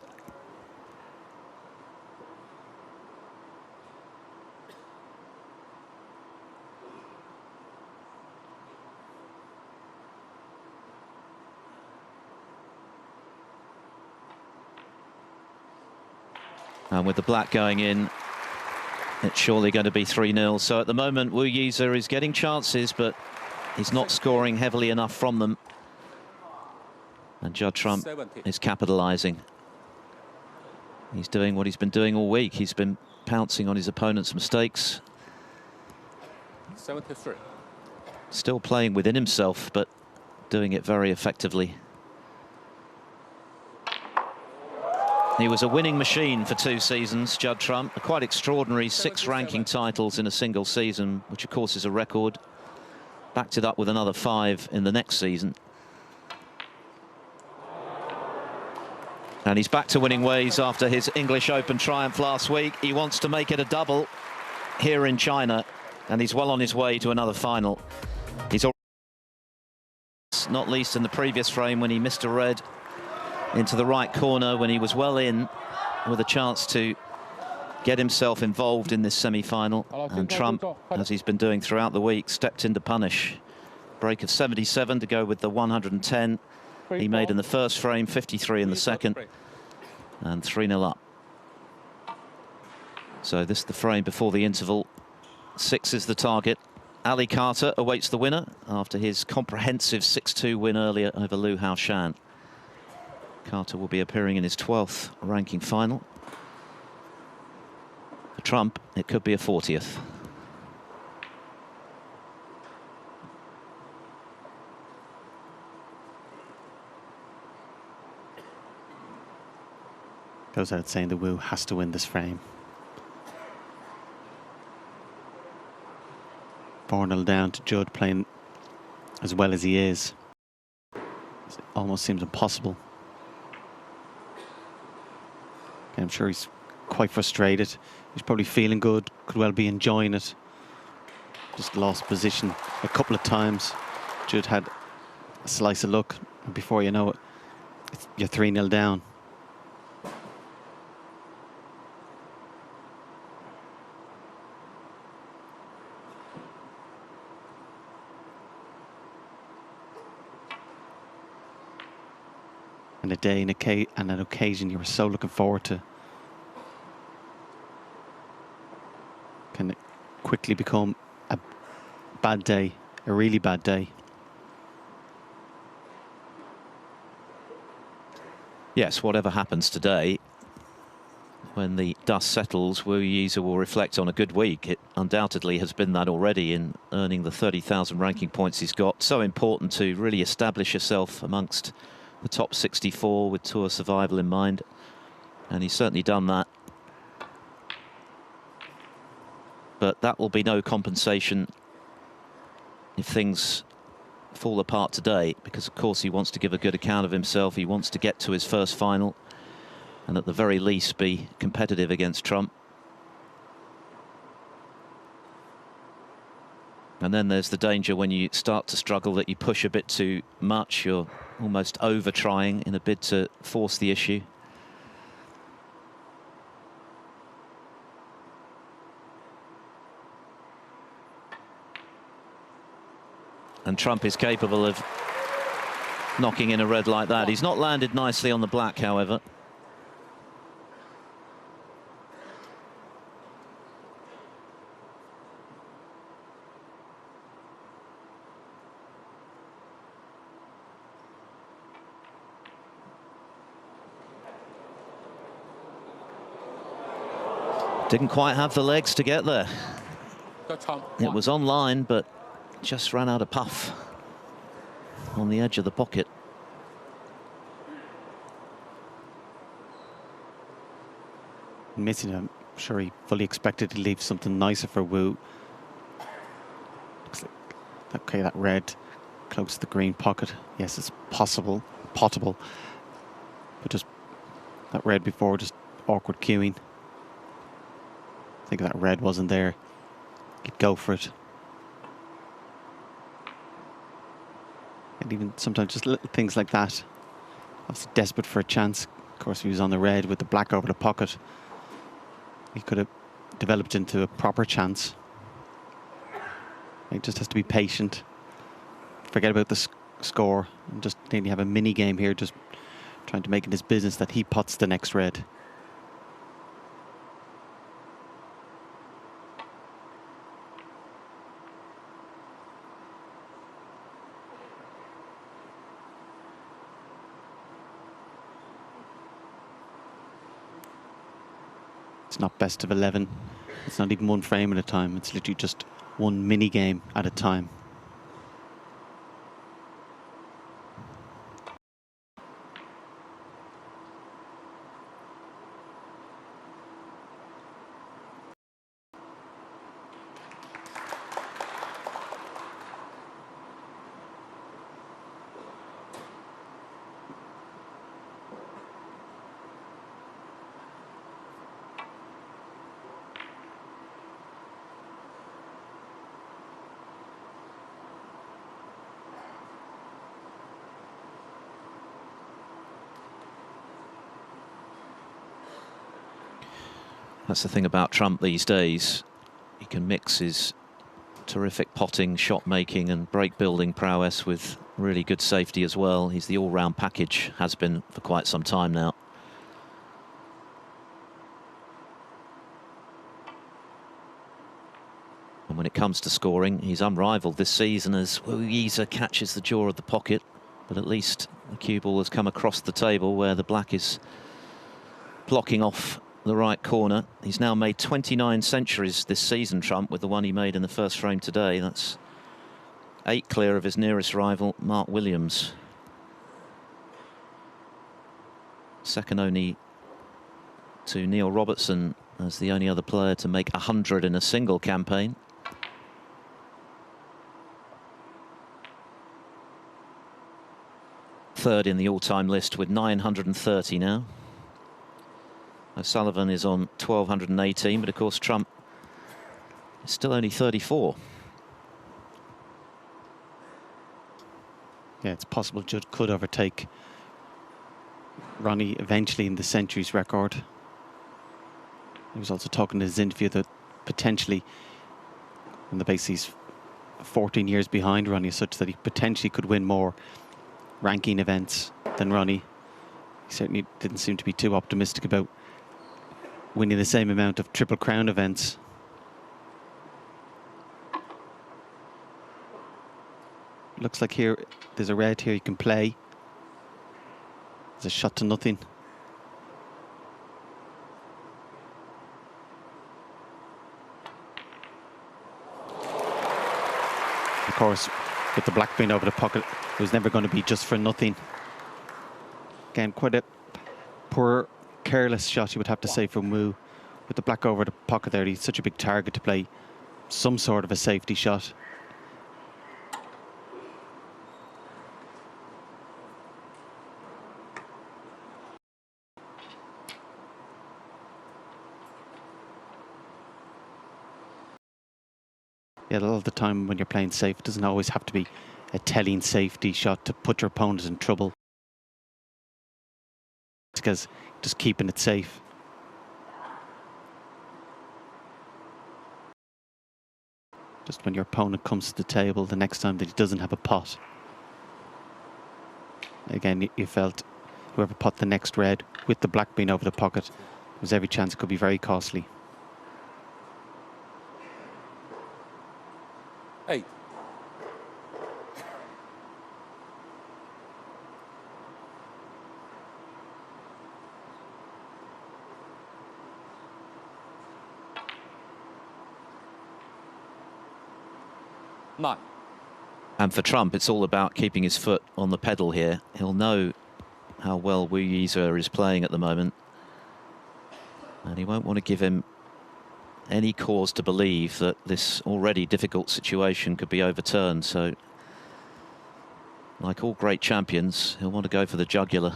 And with the black going in, it's surely going to be 3-0. So at the moment, Yize is getting chances, but he's not scoring heavily enough from them. And Judd Trump is capitalising. He's doing what he's been doing all week. He's been pouncing on his opponent's mistakes. 73. Still playing within himself, but doing it very effectively. He was a winning machine for 2 seasons, Judd Trump. A quite extraordinary 6 ranking titles in a single season, which of course is a record. Backed it up with another 5 in the next season. And he's back to winning ways after his English Open triumph last week. He wants to make it a double here in China, and he's well on his way to another final. He's already, not least in the previous frame when he missed a red into the right corner when he was well in with a chance to get himself involved in this semi-final. And Trump, as he's been doing throughout the week, stepped in to punish. Break of 77 to go with the 110 he made in the first frame, 53 in the second, and 3-0 up. So this is the frame before the interval. 6 is the target. Ali Carter awaits the winner after his comprehensive 6-2 win earlier over Liu Haoshan. Carter will be appearing in his 12th ranking final. For Trump, it could be a 40th. Goes out saying the Wu has to win this frame. 4-0 down to Judd, playing as well as he is. It almost seems impossible. I'm sure he's quite frustrated. He's probably feeling good, could well be enjoying it. Just lost position a couple of times. Judd had a slice of luck, and before you know it, you're 3-0 down. And a day and an occasion you were so looking forward to can quickly become a bad day, a really bad day. Yes, whatever happens today, when the dust settles, Yize will reflect on a good week. It undoubtedly has been that already in earning the 30,000 ranking points he's got. So important to really establish yourself amongst the top 64 with tour survival in mind. And he's certainly done that. But that will be no compensation if things fall apart today, because of course he wants to give a good account of himself. He wants to get to his first final and at the very least be competitive against Trump. And then there's the danger when you start to struggle that you push a bit too much. You're almost over trying in a bid to force the issue. And Trump is capable of knocking in a red like that. He's not landed nicely on the black, however. Didn't quite have the legs to get there. It was online, but just ran out of puff on the edge of the pocket. Missing him. I'm sure he fully expected to leave something nicer for Wu. Looks like, okay, that red close to the green pocket. Yes, it's possible, potable. But just that red before, just awkward cueing. I think if that red wasn't there, he'd go for it. And even sometimes just little things like that. Obviously desperate for a chance. Of course, if he was on the red with the black over the pocket, he could have developed into a proper chance. He just has to be patient. Forget about the score and just nearly have a mini game here, just trying to make it his business that he pots the next red. It's not best of 11. It's not even one frame at a time. It's literally just one mini game at a time. That's the thing about Trump these days. He can mix his terrific potting, shot making and break building prowess with really good safety as well. He's the all-round package, has been for quite some time now. And when it comes to scoring, he's unrivaled this season as Yize catches the jaw of the pocket. But at least the cue ball has come across the table where the black is blocking off the right corner. He's now made 29 centuries this season, Trump, with the one he made in the first frame today. That's 8 clear of his nearest rival, Mark Williams. Second only to Neil Robertson as the only other player to make 100 in a single campaign. Third in the all-time list with 930 now. O'Sullivan is on 1,218, but of course Trump is still only 34. Yeah, it's possible Judd could overtake Ronnie eventually in the centuries record. He was also talking in his interview that potentially, on the basis he's 14 years behind Ronnie, such that he potentially could win more ranking events than Ronnie. He certainly didn't seem to be too optimistic about winning the same amount of Triple Crown events. Looks like here there's a red here you can play. It's a shot to nothing. Of course, with the black being over the pocket, it was never going to be just for nothing. Again, quite a poor, careless shot, you would have to say, from Wu. With the black over the pocket there, he's such a big target to play some sort of a safety shot. Yeah, a lot of the time when you're playing safe, it doesn't always have to be a telling safety shot to put your opponent in trouble. Because just keeping it safe. Just when your opponent comes to the table the next time that he doesn't have a pot. Again, you felt whoever pot the next red with the black being over the pocket, there was every chance it could be very costly. 8. Nine. And for Trump, it's all about keeping his foot on the pedal here. He'll know how well Yize is playing at the moment. And he won't want to give him any cause to believe that this already difficult situation could be overturned. So, like all great champions, he'll want to go for the jugular.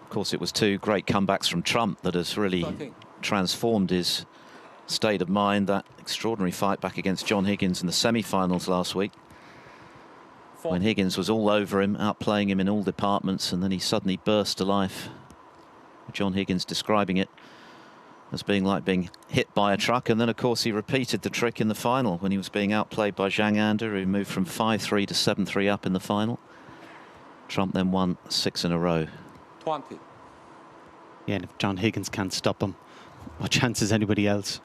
Of course, it was two great comebacks from Trump that has really transformed his state of mind. That extraordinary fight back against John Higgins in the semi-finals last week, when Higgins was all over him, outplaying him in all departments, and then he suddenly burst to life. John Higgins describing it as being like being hit by a truck. And then, of course, he repeated the trick in the final when he was being outplayed by Zhang Anda, who moved from 5-3 to 7-3 up in the final. Trump then won 6 in a row. 20. Yeah, and if John Higgins can't stop him, what chance has anybody else?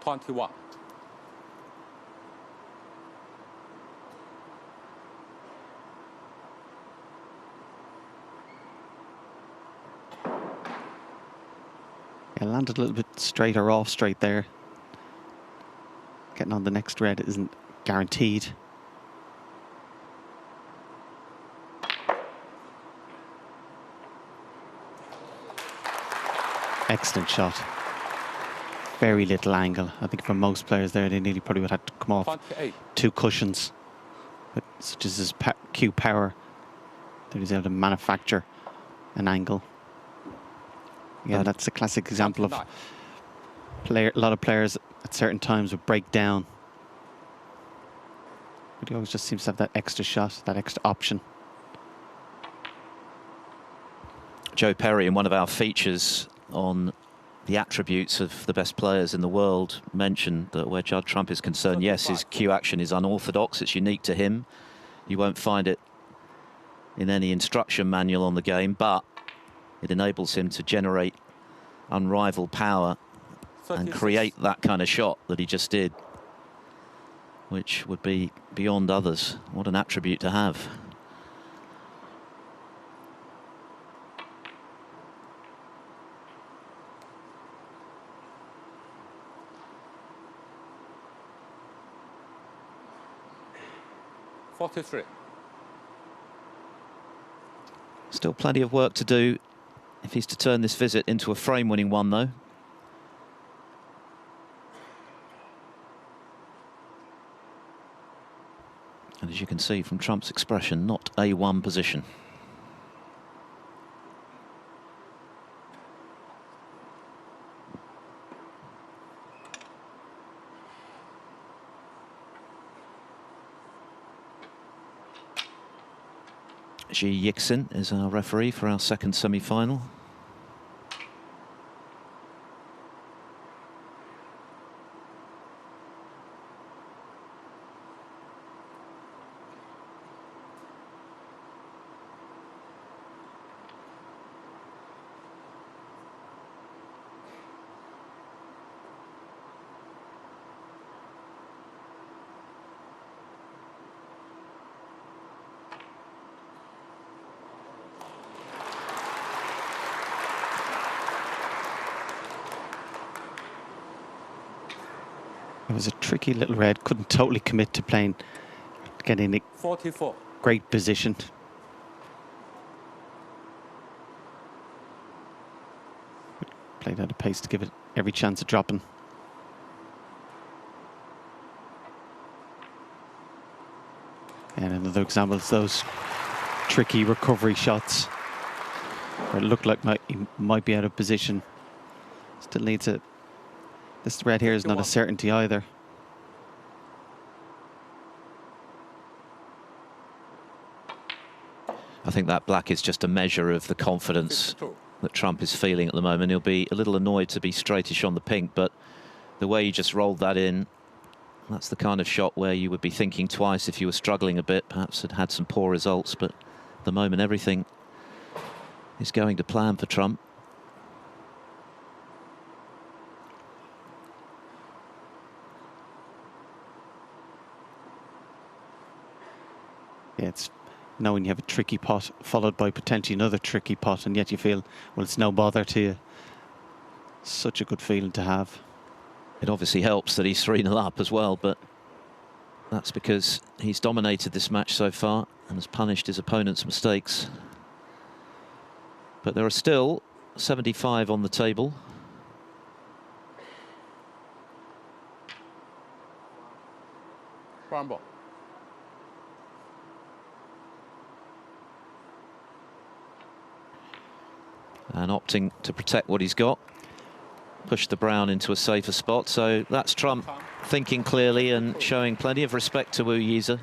Yeah, landed a little bit straight or off straight there. Getting on the next red isn't guaranteed. Excellent shot. Very little angle. I think for most players there, they nearly probably would have to come off 28. 2 cushions. But such as his cue power, that he's able to manufacture an angle. Yeah, that's a classic example of a lot of players at certain times would break down. But he always just seems to have that extra shot, that extra option. Joe Perry, in one of our features on the attributes of the best players in the world, mentioned that where Judd Trump is concerned, yes, his cue action is unorthodox, it's unique to him. You won't find it in any instruction manual on the game, but it enables him to generate unrivaled power and create that kind of shot that he just did, which would be beyond others. What an attribute to have. Still plenty of work to do if he's to turn this visit into a frame-winning one, though. And as you can see from Trump's expression, not A1 position. Yize is our referee for our second semi-final. It was a tricky little red. Couldn't totally commit to playing, getting a 44. great position. Played at a pace to give it every chance of dropping. And another example is those tricky recovery shots where it looked like he might be out of position. Still needs it. This red here is not a certainty either. I think that black is just a measure of the confidence 52. that Trump is feeling at the moment. He'll be a little annoyed to be straightish on the pink, but the way you just rolled that in, that's the kind of shot where you would be thinking twice if you were struggling a bit, perhaps had some poor results, but at the moment everything is going to plan for Trump. Yeah, it's knowing you have a tricky pot followed by potentially another tricky pot, and yet you feel, well, it's no bother to you. Such a good feeling to have. It obviously helps that he's 3-0 up as well, but that's because he's dominated this match so far and has punished his opponent's mistakes. But there are still 75 on the table. One ball. And opting to protect what he's got, push the brown into a safer spot. So that's Trump thinking clearly and showing plenty of respect to Yize.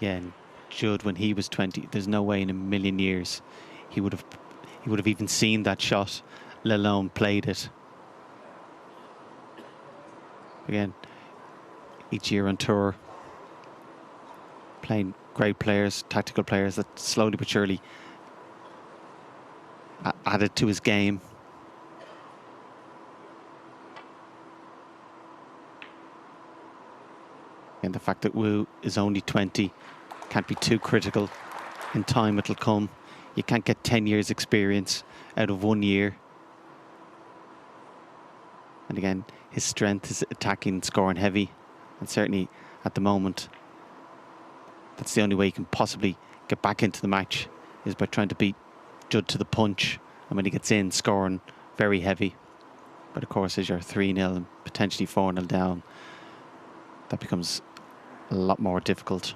Yeah, and Judd, when he was 20, there's no way in a million years he would have even seen that shot, let alone played it. Again, each year on tour, playing great players, tactical players that slowly but surely added to his game. And the fact that Wu is only 20 can't be too critical. In time it'll come. You can't get 10 years experience out of 1 year. And again, his strength is attacking and scoring heavy. And certainly at the moment, that's the only way he can possibly get back into the match, is by trying to beat Judd to the punch. And when he gets in, scoring very heavy. But of course, as you're 3-0 and potentially 4-0 down, that becomes a lot more difficult.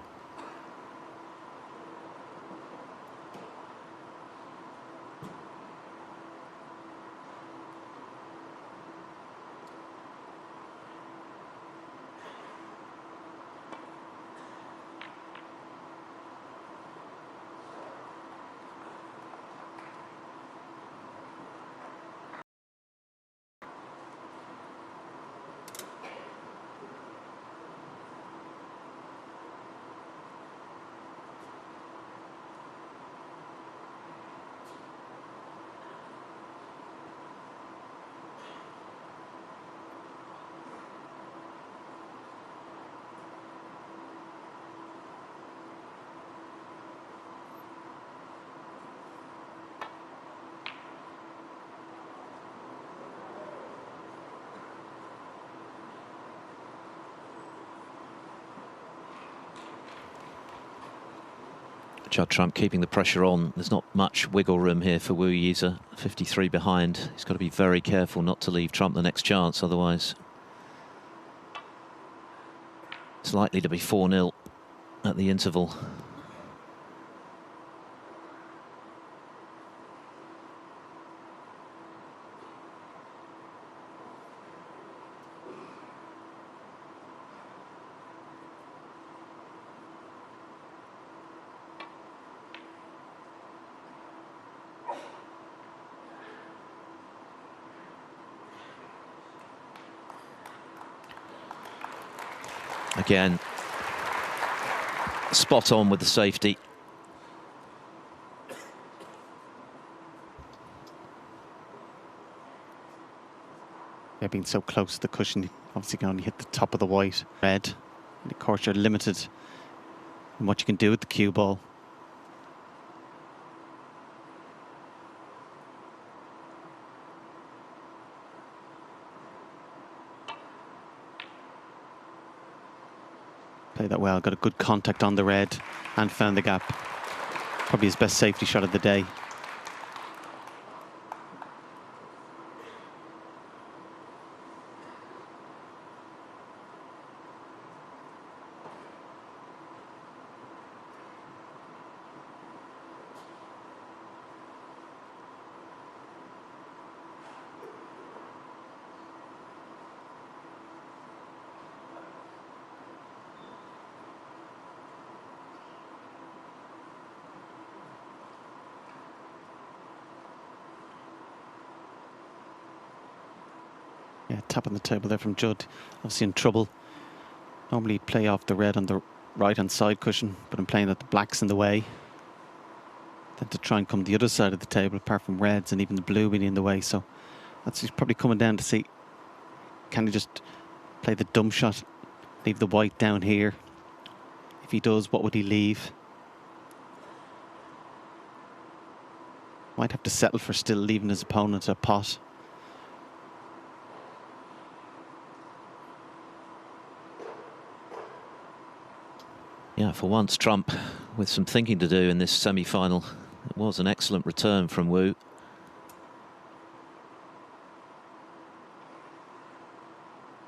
Judd Trump keeping the pressure on. There's not much wiggle room here for Yize. 53 behind. He's got to be very careful not to leave Trump the next chance, otherwise it's likely to be 4-0 at the interval. Again, spot on with the safety. Yeah, being so close to the cushion, obviously can only hit the top of the white. Red, and of course you're limited in what you can do with the cue ball. Played that well, got a good contact on the red and found the gap. Probably his best safety shot of the day. Yeah, tap on the table there from Judd. Obviously in trouble. Normally play off the red on the right-hand side cushion, but I'm playing that the black's in the way. Then to try and come the other side of the table, apart from reds and even the blue being in the way. So that's he's probably coming down to see, can he just play the dump shot, leave the white down here? If he does, what would he leave? Might have to settle for still leaving his opponent a pot. Yeah, for once, Trump with some thinking to do in this semi-final. It was an excellent return from Wu.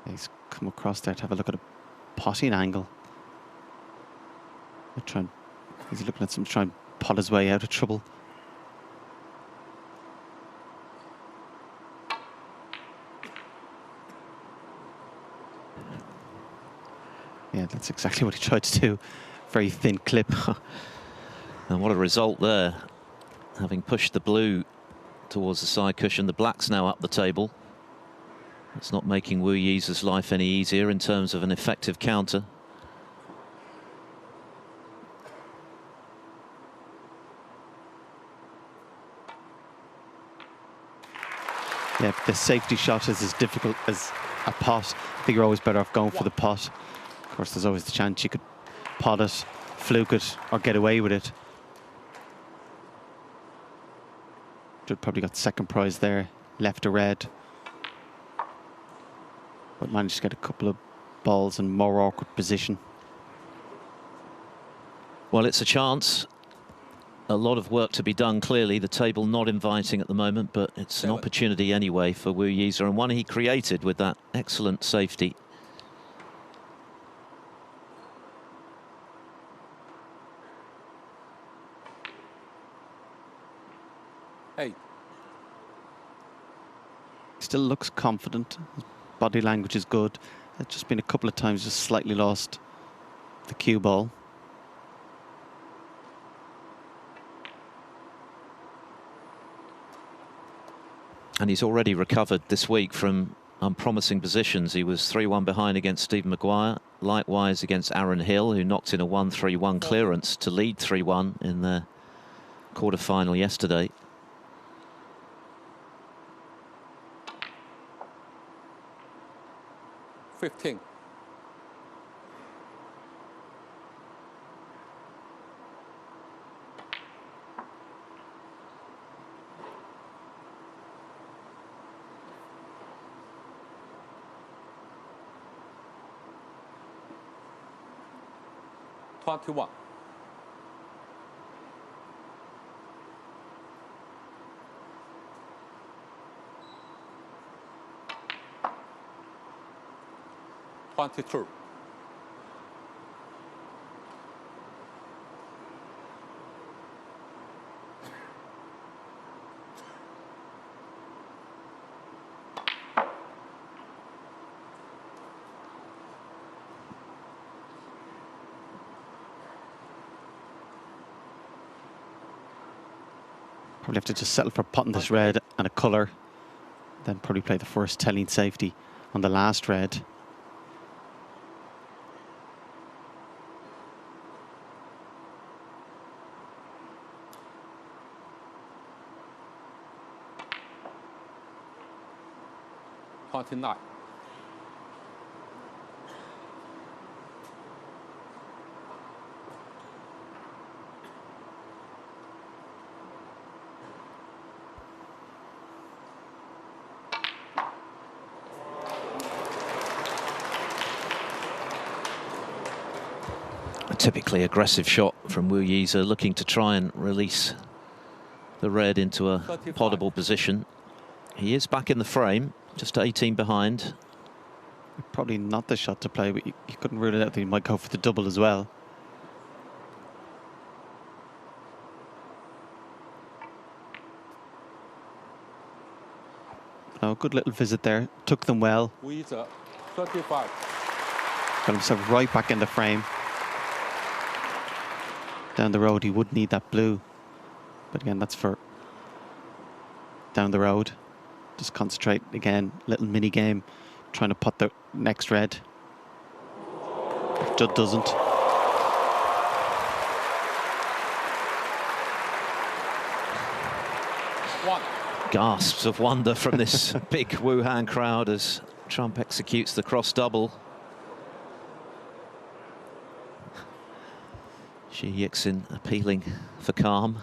He's come across there to have a look at a potting angle. He's looking at some to try and pot his way out of trouble. Yeah, that's exactly what he tried to do. Very thin clip. And what a result there. Having pushed the blue towards the side cushion, the black's now up the table. It's not making Wu Yize's life any easier in terms of an effective counter. Yeah, the safety shot is as difficult as a pot. I think you're always better off going for the pot. Of course, there's always the chance you could pot it, fluke it, or get away with it. Judd probably got second prize there, left a red. But managed to get a couple of balls in more awkward position. Well, it's a chance. A lot of work to be done, clearly. The table not inviting at the moment, but it's an opportunity anyway for Wu Yize, and one he created with that excellent safety. Hey. Still looks confident. His body language is good. It's just been a couple of times just slightly lost the cue ball. And he's already recovered this week from unpromising positions. He was 3-1 behind against Stephen Maguire, likewise against Aaron Hill, who knocked in a 1-3-1 clearance to lead 3-1 in the quarter-final yesterday. $15. $21. $22. Probably have to just settle for potting this red and a colour. Then probably play the first telling safety on the last red. $29. Typically aggressive shot from Yize, looking to try and release the red into a 35. potable position. He is back in the frame, just 18 behind. Probably not the shot to play, but you couldn't rule it out that he might go for the double as well. No, good little visit there. Took them well. Yize, 35. Got himself right back in the frame. Down the road, he would need that blue. But again, that's for down the road. Just concentrate again, little mini game, trying to pot the next red. If Judd doesn't. One. Gasps of wonder from this big Wuhan crowd as Trump executes the cross double. Yize appealing for calm.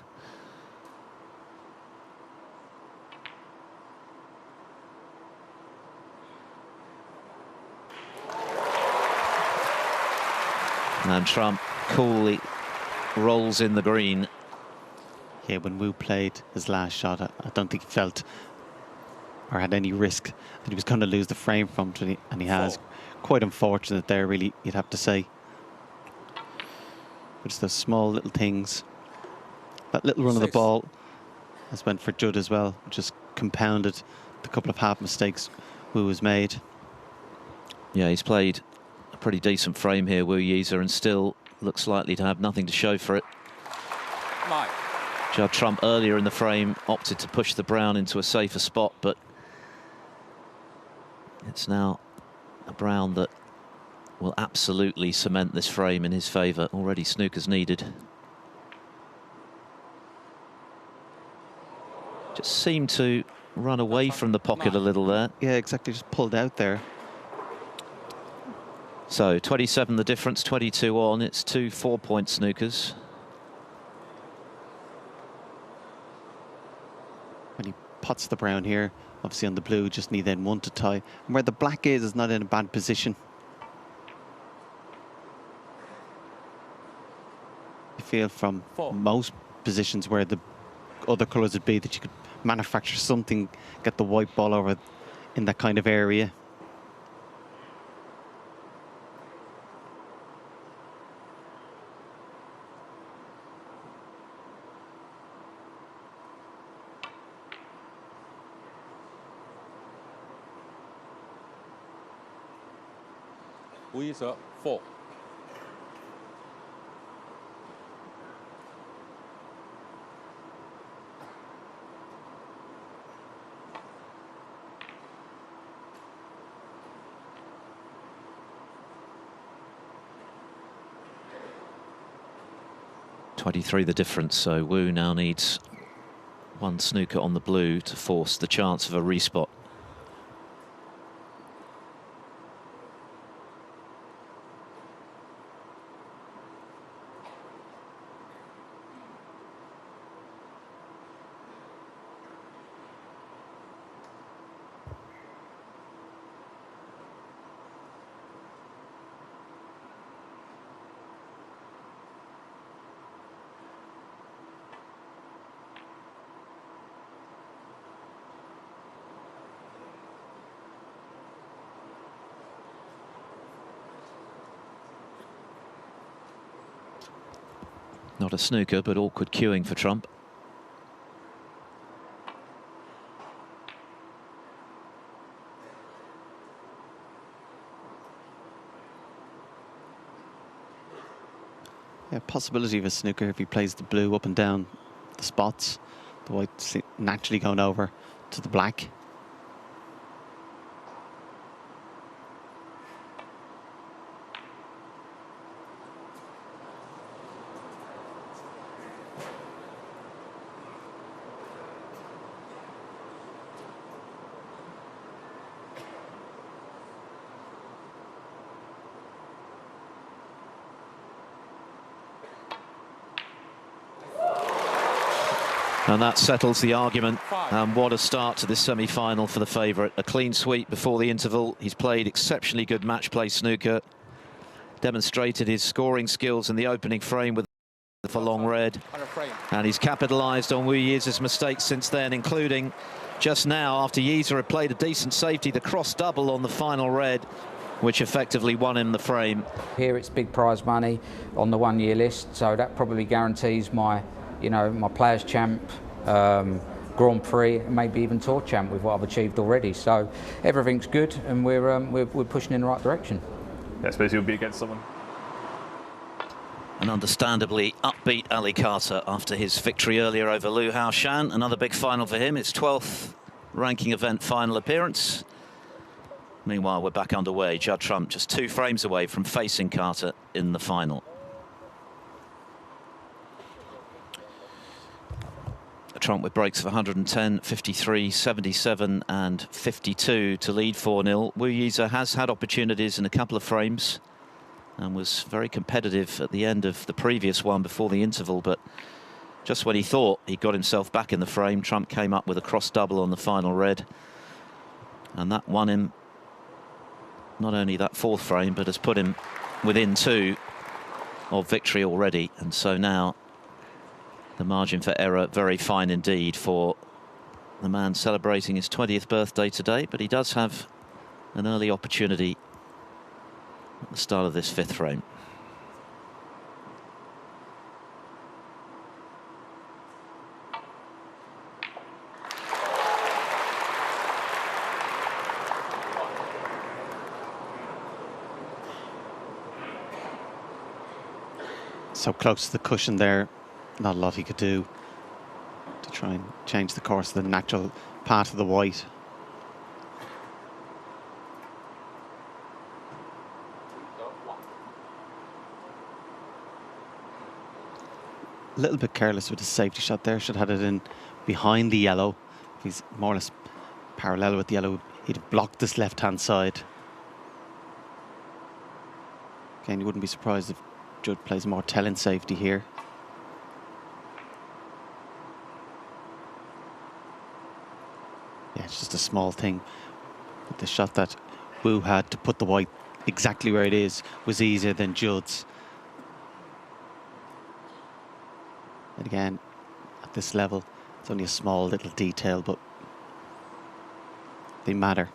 And Trump coolly rolls in the green. Yeah, when Wu played his last shot, I don't think he felt or had any risk that he was going to lose the frame from it, and he has. Quite unfortunate there, really, you'd have to say. But it's those small little things. That little run of the ball has went for Judd as well, which just compounded the couple of half mistakes Wu has made. Yeah, he's played a pretty decent frame here, Yize, and still looks likely to have nothing to show for it. 9. Judd Trump earlier in the frame opted to push the brown into a safer spot, but it's now a brown that will absolutely cement this frame in his favour. Already snooker's needed. Just seemed to run away from the pocket a little there. Yeah, exactly, just pulled out there. So 27 the difference, 22 on. It's 2 4-point snookers. When he pots the brown here, obviously on the blue, just need then one to tie. And where the black is not in a bad position. I feel from most positions where the other colours would be that you could manufacture something, get the white ball over in that kind of area. Yize, 4. The difference, so Wu now needs one snooker on the blue to force the chance of a respot. Not a snooker, but awkward queuing for Trump. Yeah, possibility of a snooker if he plays the blue up and down the spots. The white naturally going over to the black. And that settles the argument. And what a start to this semi-final for the favourite. A clean sweep before the interval. He's played exceptionally good match play snooker. demonstrated his scoring skills in the opening frame with for long red, and he's capitalised on Yize's mistakes since then, including just now after Yize had played a decent safety, the cross double on the final red, which effectively won him the frame. Here it's big prize money on the 1 year list, so that probably guarantees my, my Players Champ, Grand Prix, and maybe even Tour Champ with what I've achieved already. So everything's good, and we're pushing in the right direction. Yeah, I suppose you'll be against someone. An understandably upbeat Ali Carter after his victory earlier over Liu Haoshan. Another big final for him, his 12th ranking event final appearance. Meanwhile, we're back underway. Judd Trump just 2 frames away from facing Carter in the final. Trump with breaks of 110, 53, 77 and 52 to lead 4-0. Yize has had opportunities in a couple of frames and was very competitive at the end of the previous one before the interval, but just when he thought he got himself back in the frame, Trump came up with a cross double on the final red, and that won him not only that 4th frame, but has put him within 2 of victory already. And so now the margin for error very fine indeed for the man celebrating his 20th birthday today, but he does have an early opportunity at the start of this 5th frame. So close to the cushion there, not a lot he could do to try and change the course of the natural path of the white. A little bit careless with his safety shot there. Should have had it in behind the yellow. If he's more or less parallel with the yellow, he'd have blocked this left-hand side. Again, you wouldn't be surprised if Judd plays more telling safety here. Yeah, it's just a small thing. But the shot that Wu had to put the white exactly where it is was easier than Judd's. And again, at this level, it's only a small little detail, but they matter.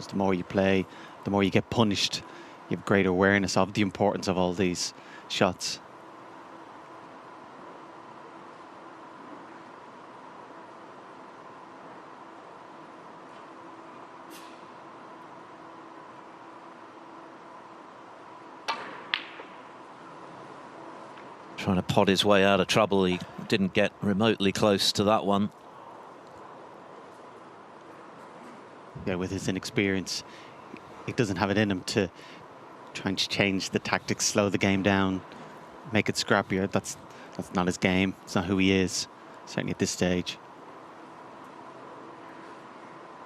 The more you play, the more you get punished. You have greater awareness of the importance of all these shots. Trying to pod his way out of trouble. He didn't get remotely close to that one. Yeah, with his inexperience, he doesn't have it in him to try and change the tactics, slow the game down, make it scrappier. That's not his game. It's not who he is, certainly at this stage.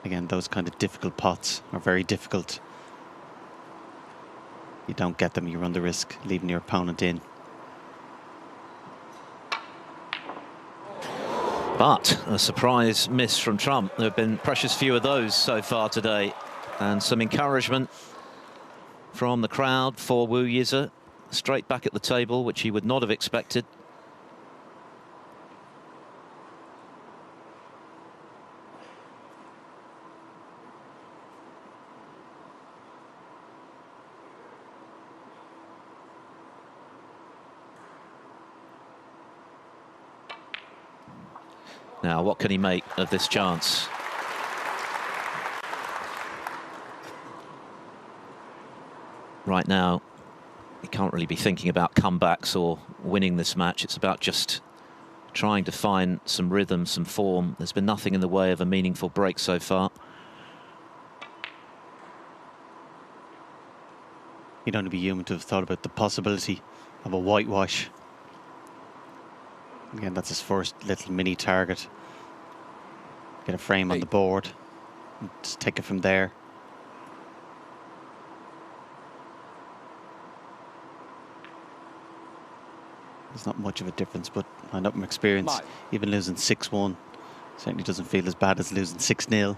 Again, those kind of difficult pots are very difficult. You don't get them, you run the risk leaving your opponent in. But a surprise miss from Trump. There have been precious few of those so far today. And some encouragement from the crowd for Yize. Straight back at the table, which he would not have expected. Now, what can he make of this chance? Right now, he can't really be thinking about comebacks or winning this match. It's about just trying to find some rhythm, some form. There's been nothing in the way of a meaningful break so far. You'd only be human to have thought about the possibility of a whitewash. Again, that's his first little mini target. Get a frame on the board and just take it from there. There's not much of a difference, but I know from experience, Nine. even losing 6-1 certainly doesn't feel as bad as losing 6-0,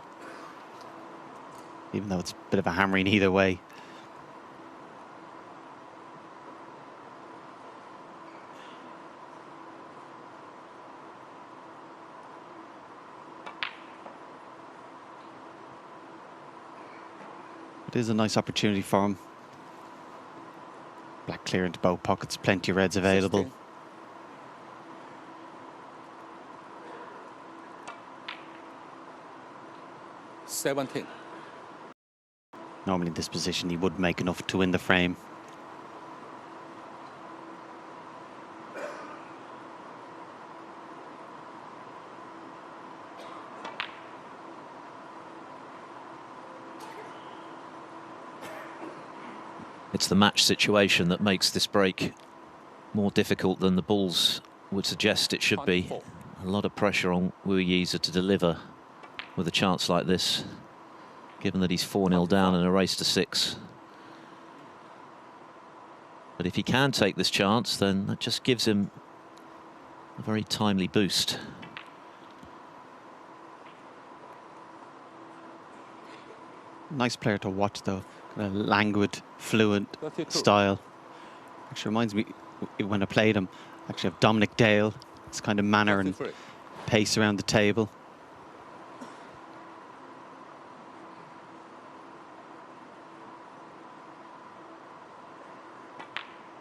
even though it's a bit of a hammering either way. It is a nice opportunity for him. Black clear into both pockets, plenty of reds available. 16. $17. Normally in this position he would make enough to win the frame. It's the match situation that makes this break more difficult than the balls would suggest it should be. 24. A lot of pressure on Yize to deliver with a chance like this, given that he's 4-0 down in a race to 6. But if he can take this chance, then that just gives him a very timely boost. Nice player to watch though, kind of languid, fluent 32. style. Actually reminds me, when I played him, actually of Dominic Dale. It's kind of manner and 33. pace around the table.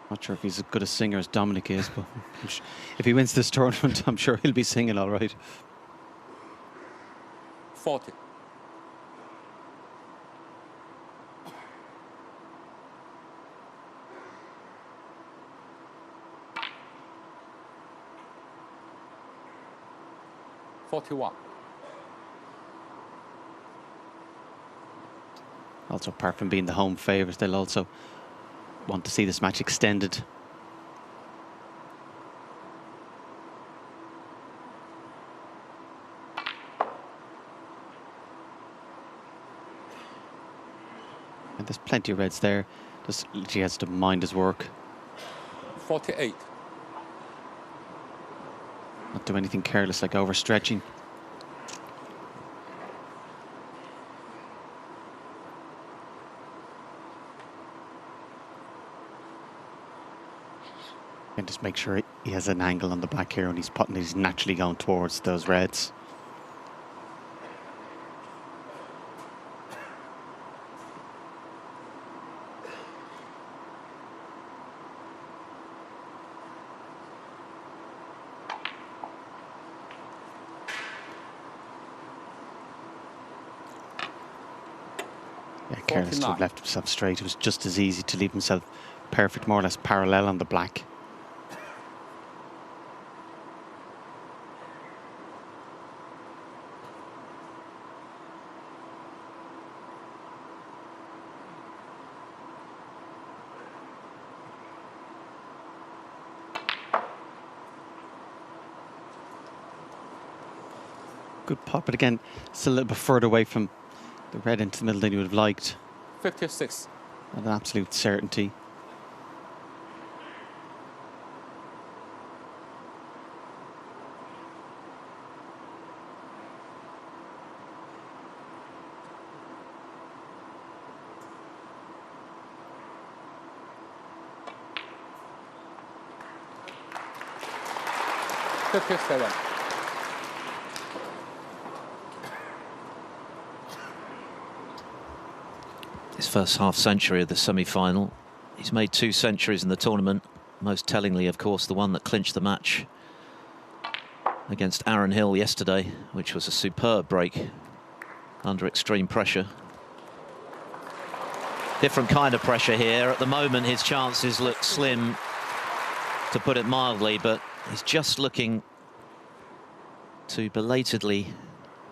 Not sure if he's as good a singer as Dominic is, but if he wins this tournament, I'm sure he'll be singing all right. 40. $41. Also, apart from being the home favourites, they'll also want to see this match extended. And there's plenty of reds there. Just literally has to mind his work. 48. Not do anything careless like overstretching. And just make sure he has an angle on the black here and he's putting, he's naturally going towards those reds. Yeah, careless to have 49. left himself straight. It was just as easy to leave himself perfect, more or less parallel on the black. Good pop, but again, it's a little bit further away from the red into the middle than you would have liked. 56. An absolute certainty. $57. His first half century of the semi-final. He's made 2 centuries in the tournament. Most tellingly, of course, the one that clinched the match against Aaron Hill yesterday, which was a superb break under extreme pressure. Different kind of pressure here. At the moment, his chances look slim, to put it mildly, but he's just looking to belatedly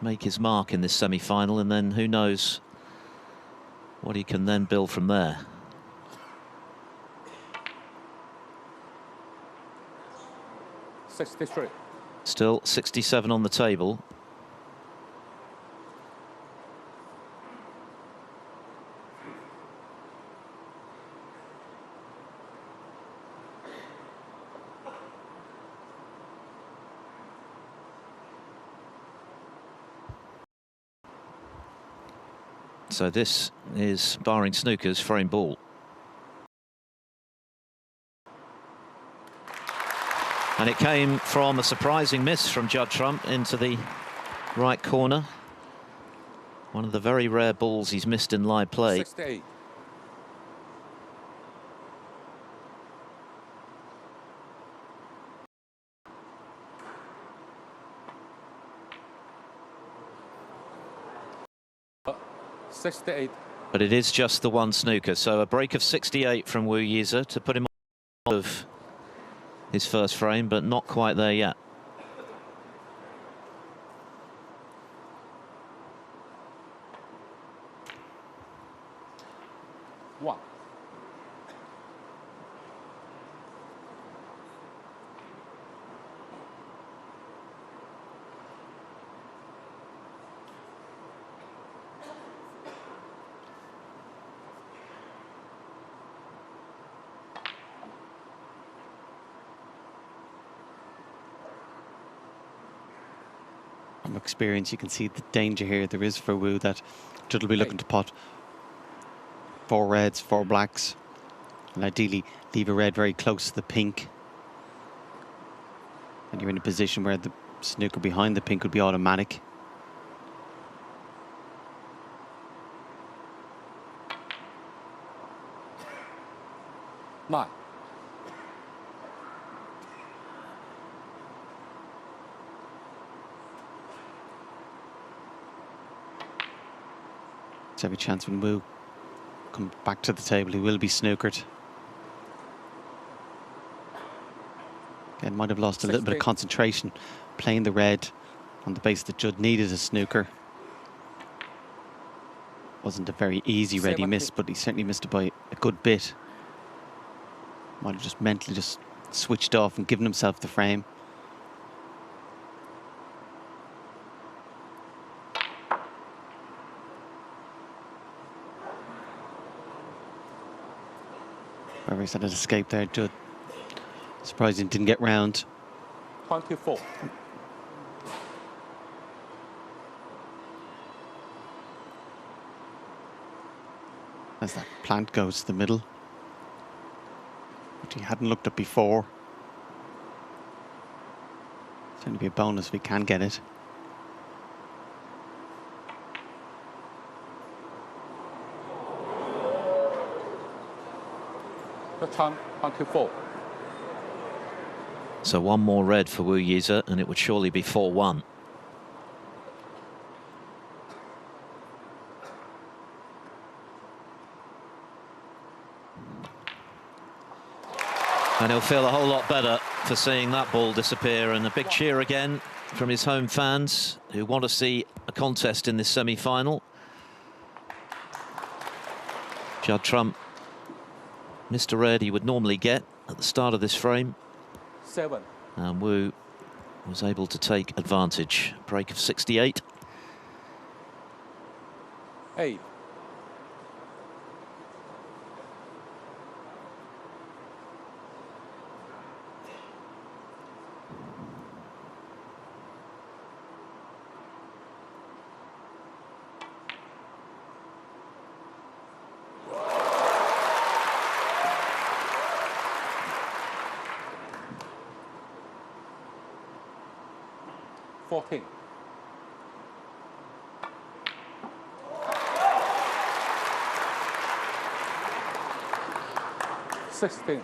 make his mark in this semi-final, and then who knows what he can then build from there. $63. Still 67 on the table. So this is, barring Snooker's, frame ball. And it came from a surprising miss from Judd Trump into the right corner. One of the very rare balls he's missed in live play. 68. Uh, 68. But it is just the one Snooker. So a break of 68 from Yize to put him on of his first frame, but not quite there yet. One. From experience, you can see the danger here there is for Wu, that Judd will be looking to pot 4 reds, 4 blacks, and ideally leave a red very close to the pink. And you're in a position where the snooker behind the pink would be automatic. Nine. There's every chance when Wu comes back to the table, he will be snookered. Again, might have lost a little bit of concentration playing the red on the basis that Judd needed a snooker. Wasn't a very easy red he missed, but he certainly missed it by a good bit. Might have just mentally just switched off and given himself the frame. However, he's had an escape there, Judd. Surprised he didn't get round. 24. As that plant goes to the middle, which he hadn't looked at before. It's going to be a bonus if we can get it. The time, 24. So one more red for Yize, and it would surely be 4-1. And he'll feel a whole lot better for seeing that ball disappear, and a big cheer again from his home fans who want to see a contest in this semi-final. Judd Trump missed a red he would normally get at the start of this frame. 7. And Wu was able to take advantage. Break of 68. 8. $14. 16.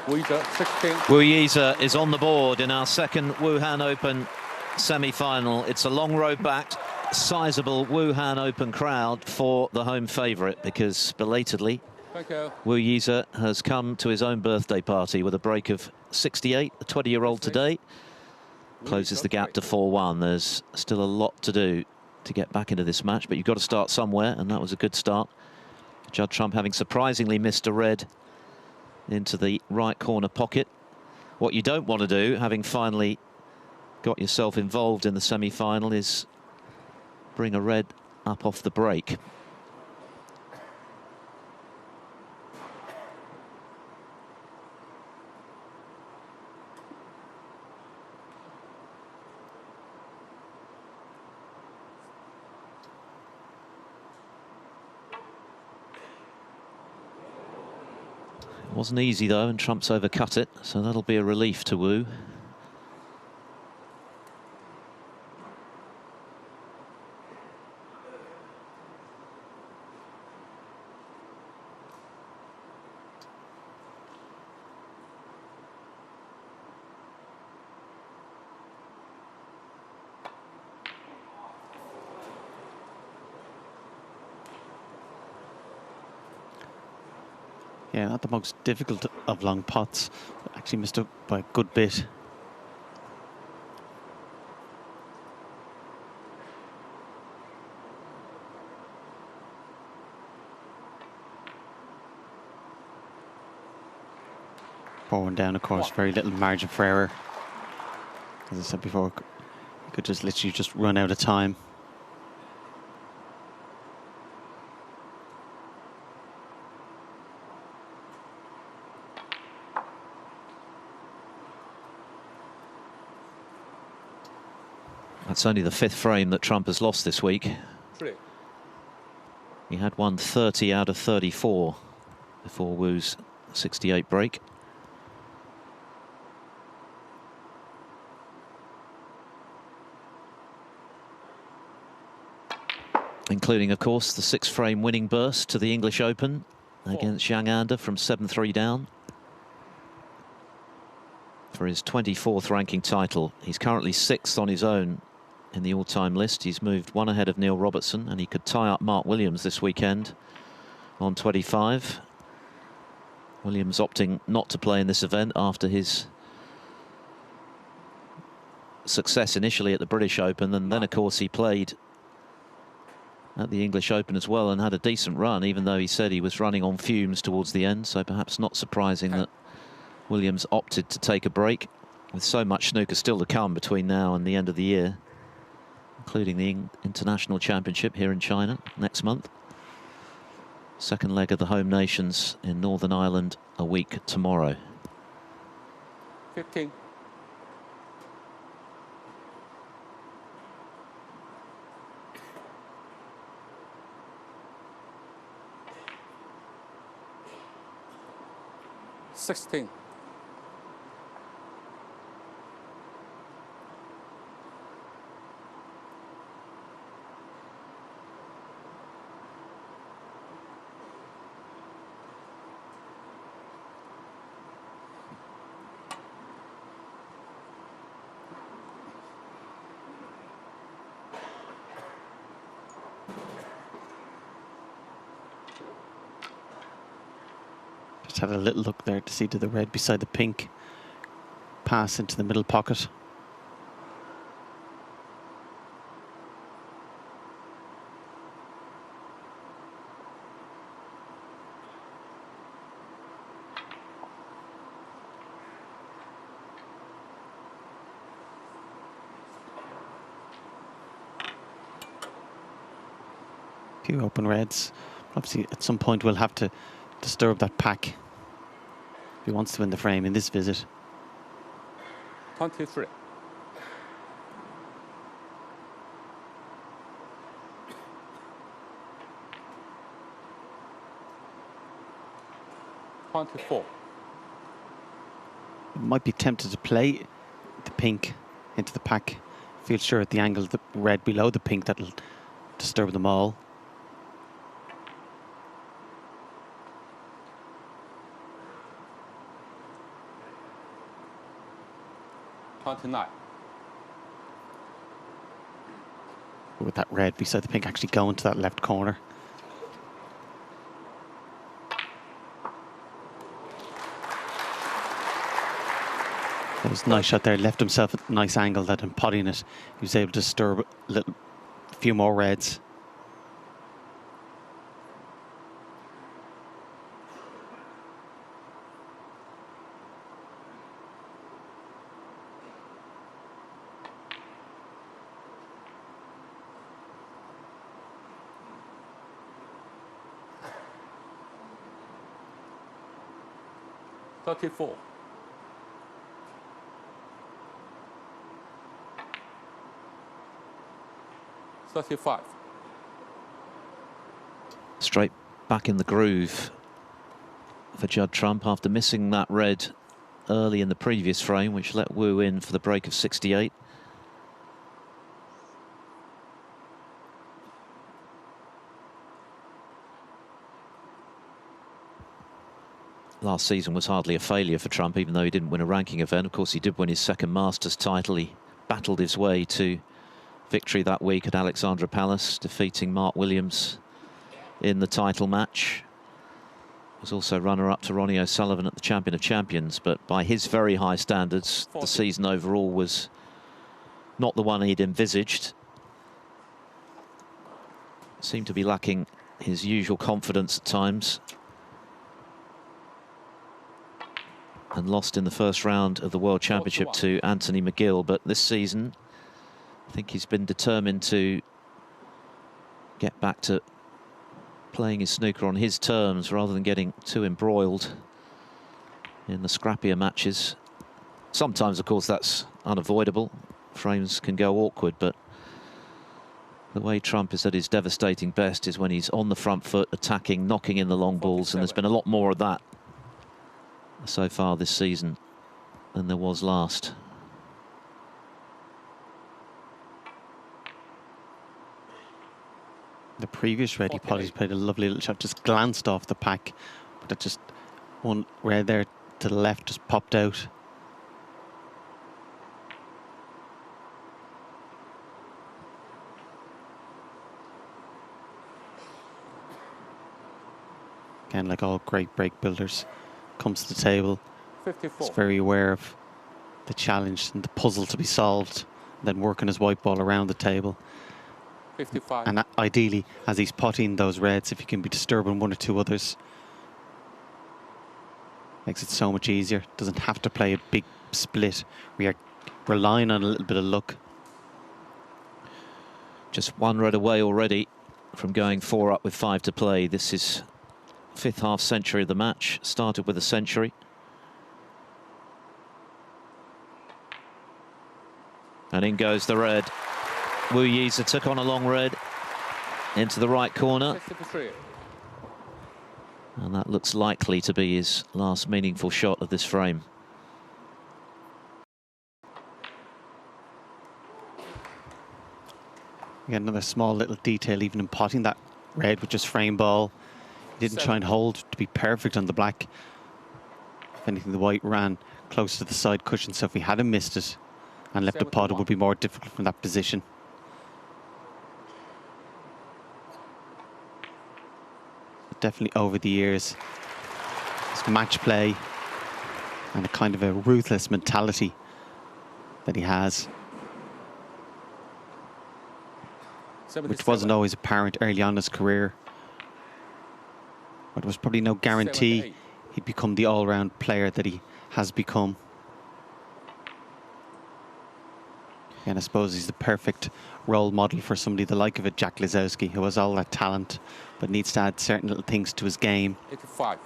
Yize, 16. Yize is on the board in our second Wuhan Open semi-final. It's a long road back. Sizable Wuhan Open crowd for the home favourite, because belatedly Yize has come to his own birthday party with a break of 68. A 20-year-old today closes the gap to 4-1. There's still a lot to do to get back into this match, but you've got to start somewhere, and that was a good start. Judd Trump having surprisingly missed a red into the right corner pocket. What you don't want to do, having finally got yourself involved in the semi-final, is bring a red up off the break. Wasn't easy though, and Trump's overcut it, so that'll be a relief to Wu. Yeah, not the most difficult of long pots. Actually missed it by a good bit. Forward down, of course, very little margin for error. As I said before, you could just literally just run out of time. That's only the 5th frame that Trump has lost this week. 3. He had won 30 out of 34 before Wu's 68 break. Including, of course, the 6-frame winning burst to the English Open against Zhang Anda from 7-3 down for his 24th ranking title. He's currently 6th on his own in the all-time list. He's moved 1 ahead of Neil Robertson, and he could tie up Mark Williams this weekend on 25. Williams opting not to play in this event after his success initially at the British Open, and then of course he played at the English Open as well and had a decent run, even though he said he was running on fumes towards the end. So perhaps not surprising that Williams opted to take a break, with so much snooker still to come between now and the end of the year, including the International Championship here in China next month. Second leg of the home nations in Northern Ireland a week tomorrow. 15. $16. Just had a little look there to see to the red beside the pink. Pass into the middle pocket. Few open reds. Obviously, at some point, we'll have to disturb that pack if he wants to win the frame in this visit. 23. Might be tempted to play the pink into the pack. Feel sure at the angle of the red below the pink that'll disturb them all. With that red beside the pink actually going to that left corner. That was a nice shot there. Left himself at a nice angle, that embodying it. He was able to disturb a few more reds. $34. 35. Straight back in the groove for Judd Trump after missing that red early in the previous frame, which let Wu in for the break of 68. Last season was hardly a failure for Trump, even though he didn't win a ranking event. Of course, he did win his second Masters title. He battled his way to victory that week at Alexandra Palace, defeating Mark Williams in the title match. Was also runner-up to Ronnie O'Sullivan at the Champion of Champions, but by his very high standards, the season overall was not the one he'd envisaged. Seemed to be lacking his usual confidence at times, and lost in the first round of the World Championship to Anthony McGill. But this season, I think he's been determined to get back to playing his snooker on his terms rather than getting too embroiled in the scrappier matches. Sometimes, of course, that's unavoidable. Frames can go awkward, but the way Trump is at his devastating best is when he's on the front foot, attacking, knocking in the long balls, and there's been a lot more of that so far this season than there was last. The previous red, he probably played a lovely little shot, just glanced off the pack, but that just one red there to the left just popped out. Again, like all great break builders, comes to the table, 54. is very aware of the challenge and the puzzle to be solved, and then working his white ball around the table. 55. And ideally, as he's potting those reds, if he can be disturbing one or two others, makes it so much easier. Doesn't have to play a big split. We are relying on a little bit of luck. Just one red away already from going 4 up with 5 to play. This is fifth half century of the match. Started with a century. And in goes the red. Wu Yize took on a long red into the right corner. 63. And that looks likely to be his last meaningful shot of this frame. Again, another small little detail, even in potting that red with just frame ball. He didn't try and hold to be perfect on the black. If anything, the white ran close to the side cushion, so if he hadn't missed it and left the pot, it would be more difficult from that position. But definitely over the years, his match play and a kind of a ruthless mentality that he has, which wasn't always apparent early on in his career. But there was probably no guarantee he'd become the all-round player that he has become. And I suppose he's the perfect role model for somebody the like of a Jack Lisowski, who has all that talent, but needs to add certain little things to his game. 85.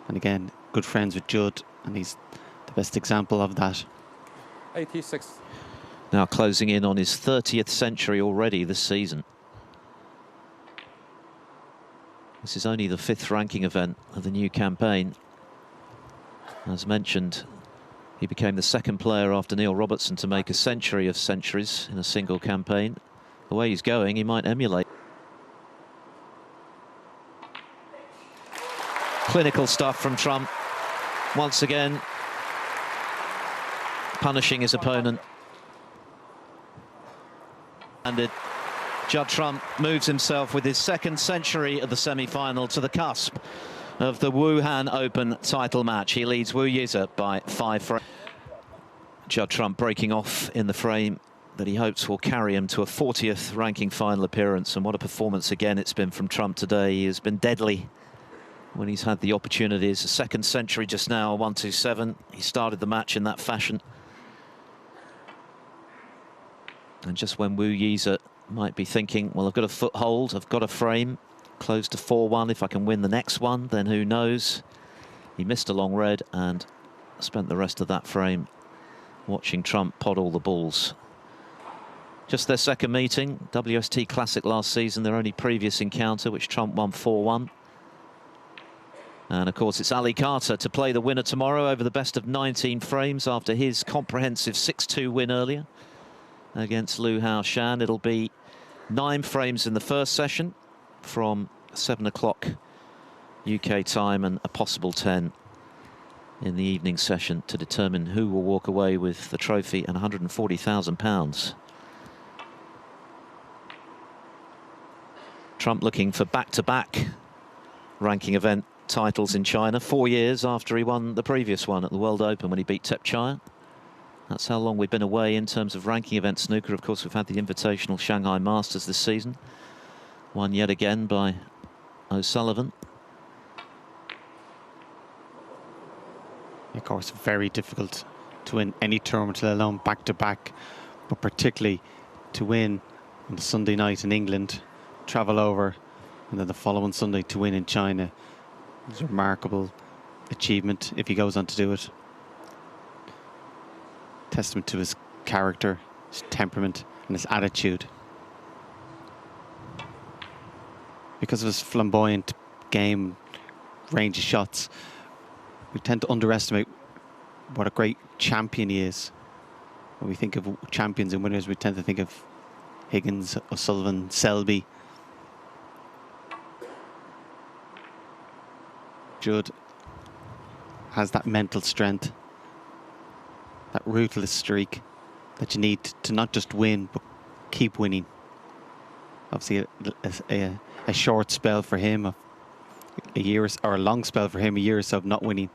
And again, good friends with Judd, and he's the best example of that. 86. Now closing in on his 30th century already this season. This is only the 5th ranking event of the new campaign. As mentioned, he became the 2nd player after Neil Robertson to make a century of centuries in a single campaign. The way he's going, he might emulate. Clinical stuff from Trump. Once again, punishing his opponent. And Judd Trump moves himself with his 2nd century of the semi-final to the cusp of the Wuhan Open title match. He leads Wu Yize by 5 frames. Judd Trump breaking off in the frame that he hopes will carry him to a 40th ranking final appearance. And what a performance again it's been from Trump today. He has been deadly when he's had the opportunities. A 2nd century just now, 127. He started the match in that fashion. And just when Wu Yize might be thinking, well, I've got a foothold, I've got a frame, close to 4-1. If I can win the next one, then who knows? He missed a long red and spent the rest of that frame watching Trump pot all the balls. Just their 2nd meeting, WST Classic last season, their only previous encounter, which Trump won 4-1. And of course, it's Ali Carter to play the winner tomorrow over the best of 19 frames after his comprehensive 6-2 win earlier against Liu Hao Shan. It'll be 9 frames in the first session from 7 o'clock UK time, and a possible 10 in the evening session to determine who will walk away with the trophy and £140,000. Trump looking for back-to-back ranking event titles in China, 4 years after he won the previous one at the World Open when he beat Tepchaya. That's how long we've been away in terms of ranking event snooker. Of course, we've had the Invitational Shanghai Masters this season, won yet again by O'Sullivan. Of course, very difficult to win any tournament, let alone back-to-back, but particularly to win on the Sunday night in England, travel over, and then the following Sunday to win in China. It's a remarkable achievement if he goes on to do it. Testament to his character, his temperament, and his attitude. Because of his flamboyant game, range of shots, we tend to underestimate what a great champion he is. When we think of champions and winners, we tend to think of Higgins, O'Sullivan, Selby. Judd has that mental strength, that ruthless streak that you need to not just win, but keep winning. Obviously, a short spell for him, a year or a long spell for him, a year or so of not winning.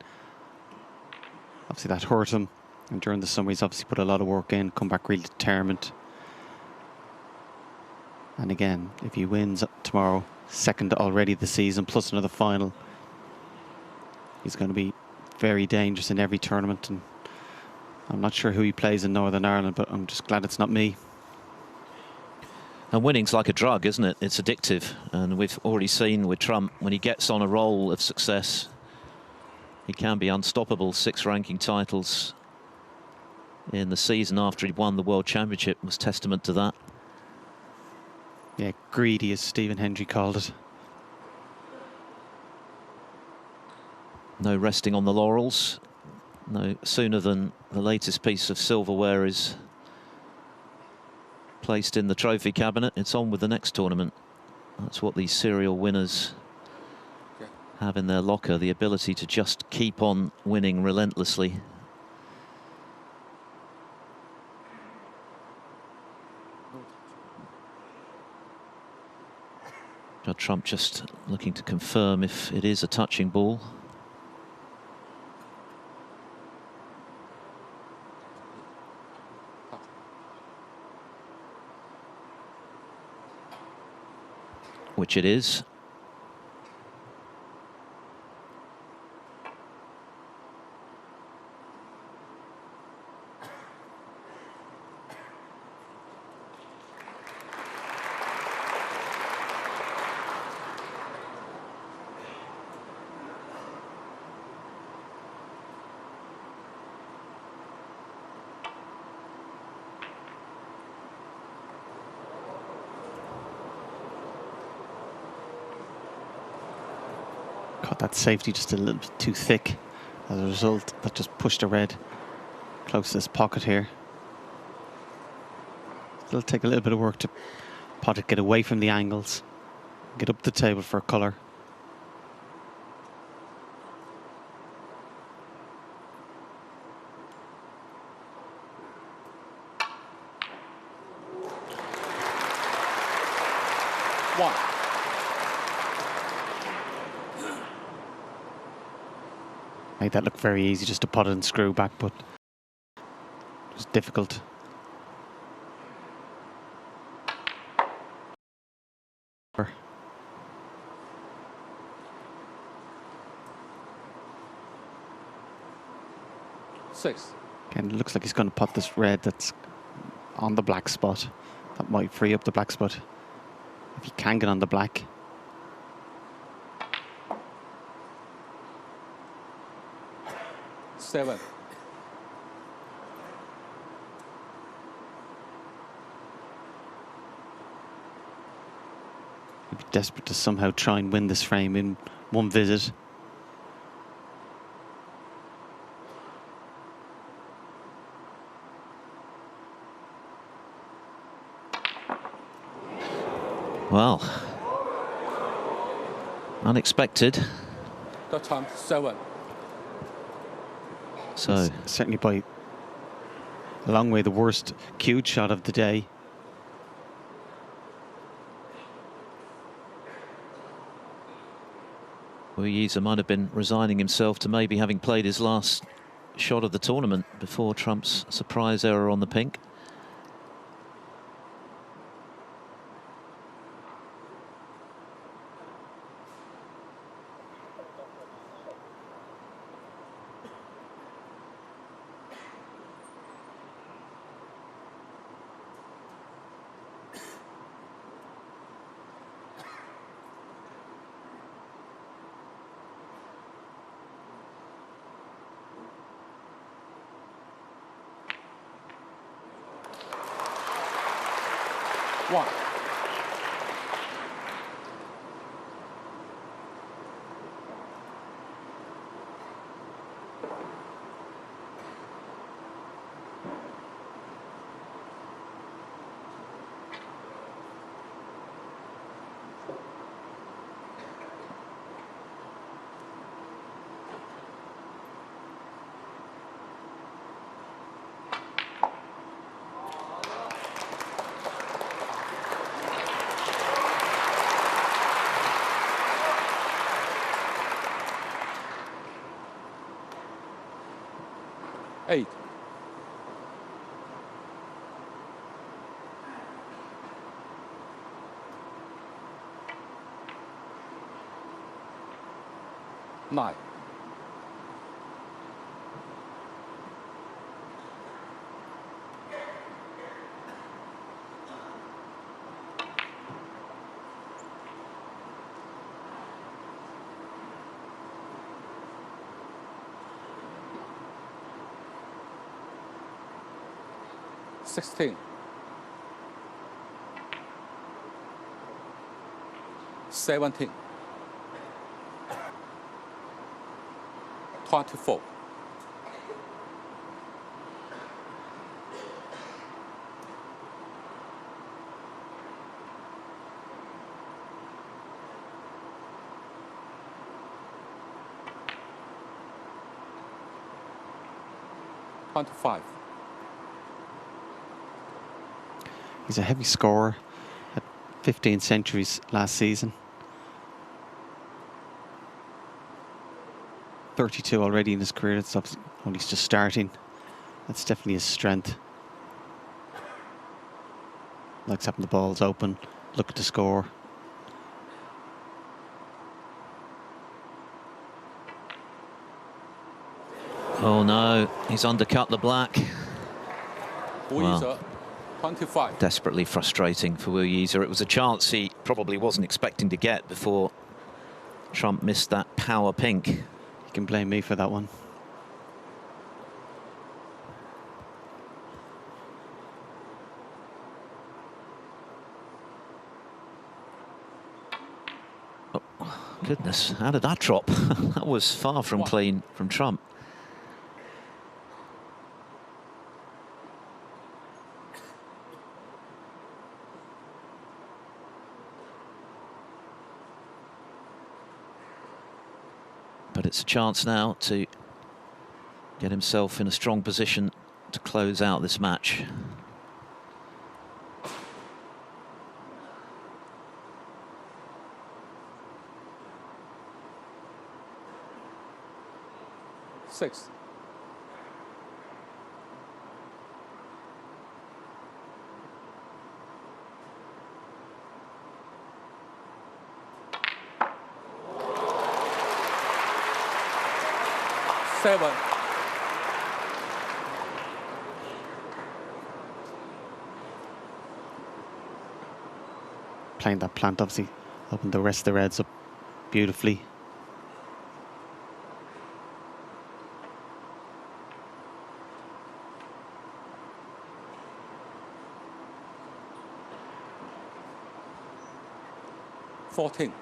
Obviously, that hurt him. And during the summer, he's obviously put a lot of work in, come back really determined. And again, if he wins tomorrow, second already this season, plus another final, he's going to be very dangerous in every tournament. And I'm not sure who he plays in Northern Ireland, but I'm just glad it's not me. And winning's like a drug, isn't it? It's addictive. And we've already seen with Trump, when he gets on a roll of success, he can be unstoppable. 6 ranking titles in the season after he won the World Championship was testament to that. Yeah, greedy, as Stephen Hendry called it. No resting on the laurels. No sooner than the latest piece of silverware is placed in the trophy cabinet, it's on with the next tournament. That's what these serial winners have in their locker, the ability to just keep on winning relentlessly. Judd Trump just looking to confirm if it is a touching ball. Which it is. Got that safety just a little bit too thick. As a result, that just pushed the red close to his pocket here. It'll take a little bit of work to pot it, get away from the angles, get up the table for a colour. Made that look very easy, just to pot it and screw back, but it was difficult. Six. Again, it looks like he's going to pot this red that's on the black spot. That might free up the black spot if he can get on the black. Seven. He'd be desperate to somehow try and win this frame in one visit. Well, unexpected. The champ 7. So Certainly by a long way the worst cued shot of the day. Yize might have been resigning himself to maybe having played his last shot of the tournament before Trump's surprise error on the pink. One. Eight. Nine. Sixteen. 17. 24. 25. He's a heavy scorer at 15 centuries last season. 32 already in his career. It's only just starting. That's definitely his strength. Likes having the balls open, looking to score. Oh no, he's undercut the black. Yize, 25. Desperately frustrating for Yize. It was a chance he probably wasn't expecting to get before Trump missed that power pink. You can blame me for that one. Oh, goodness, how did that drop? That was far from clean from Trump. But it's a chance now to get himself in a strong position to close out this match. Six. Seven. Playing that plant obviously opened the rest of the Reds up beautifully. Fourteen.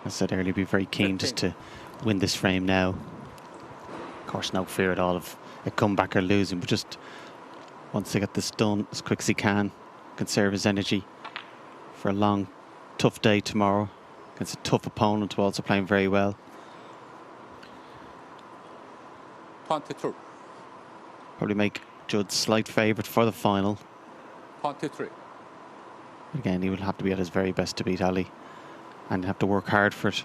As I said earlier, be very keen just to win this frame now. Of course, no fear at all of a comeback or losing, but just wants to get this done as quick as he can, conserve his energy for a long, tough day tomorrow against a tough opponent who also playing very well. 22. Probably make Judd slight favourite for the final. 23. Again, he will have to be at his very best to beat Ali, and he'll have to work hard for it.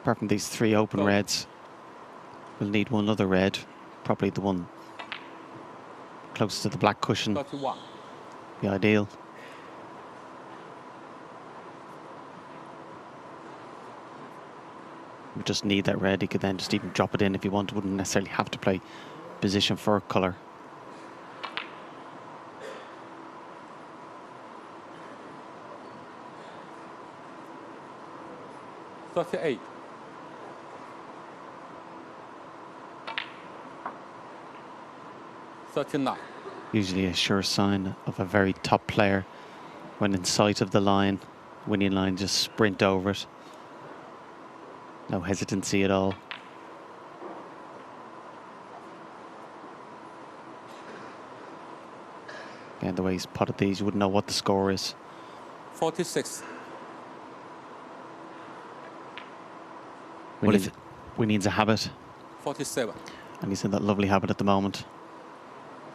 Apart from these 3 open reds, we'll need one other red, probably the one closest to the black cushion. 31. Be ideal. We just need that red. He could then just even drop it in if he wanted. Wouldn't necessarily have to play position for colour. $38. $39. Usually a sure sign of a very top player when in sight of the line, winning line, just sprint over it. No hesitancy at all. Again, the way he's potted these, you wouldn't know what the score is. 46. Winning's a habit, 47. and he's in that lovely habit at the moment.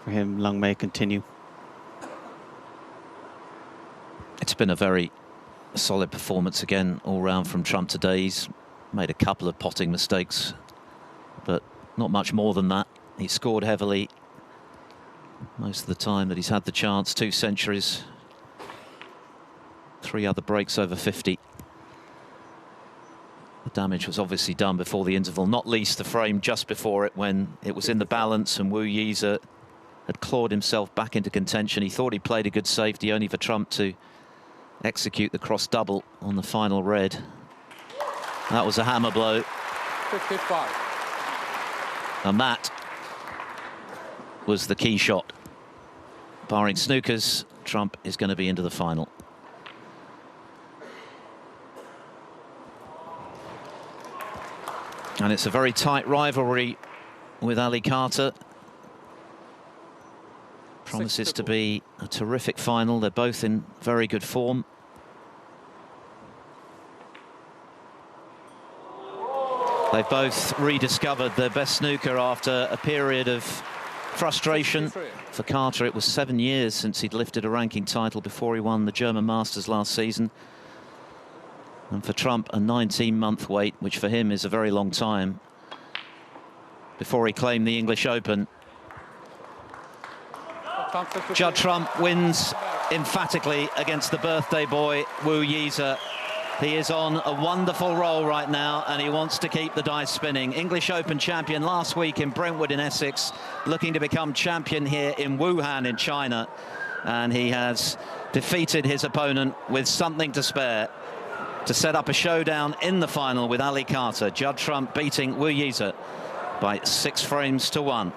For him, long may it continue. It's been a very solid performance again all round from Trump today. He's made a couple of potting mistakes, but not much more than that. He scored heavily most of the time that he's had the chance. 2 centuries, 3 other breaks over 50. The damage was obviously done before the interval, not least the frame just before it when it was in the balance and Yize had clawed himself back into contention. He thought he played a good safety, only for Trump to execute the cross double on the final red. That was a hammer blow. 55. And that was the key shot. Barring snookers, Trump is going to be into the final. And it's a very tight rivalry with Ali Carter. Promises to be a terrific final. They're both in very good form. They've both rediscovered their best snooker after a period of frustration. For Carter, it was 7 years since he'd lifted a ranking title before he won the German Masters last season. And for Trump, a 19-month wait, which for him is a very long time, before he claimed the English Open. Judd Trump wins emphatically against the birthday boy, Yize. He is on a wonderful roll right now, and he wants to keep the dice spinning. English Open champion last week in Brentwood in Essex, looking to become champion here in Wuhan in China. And he has defeated his opponent with something to spare to set up a showdown in the final with Ali Carter. Judd Trump beating Yize by 6 frames to 1.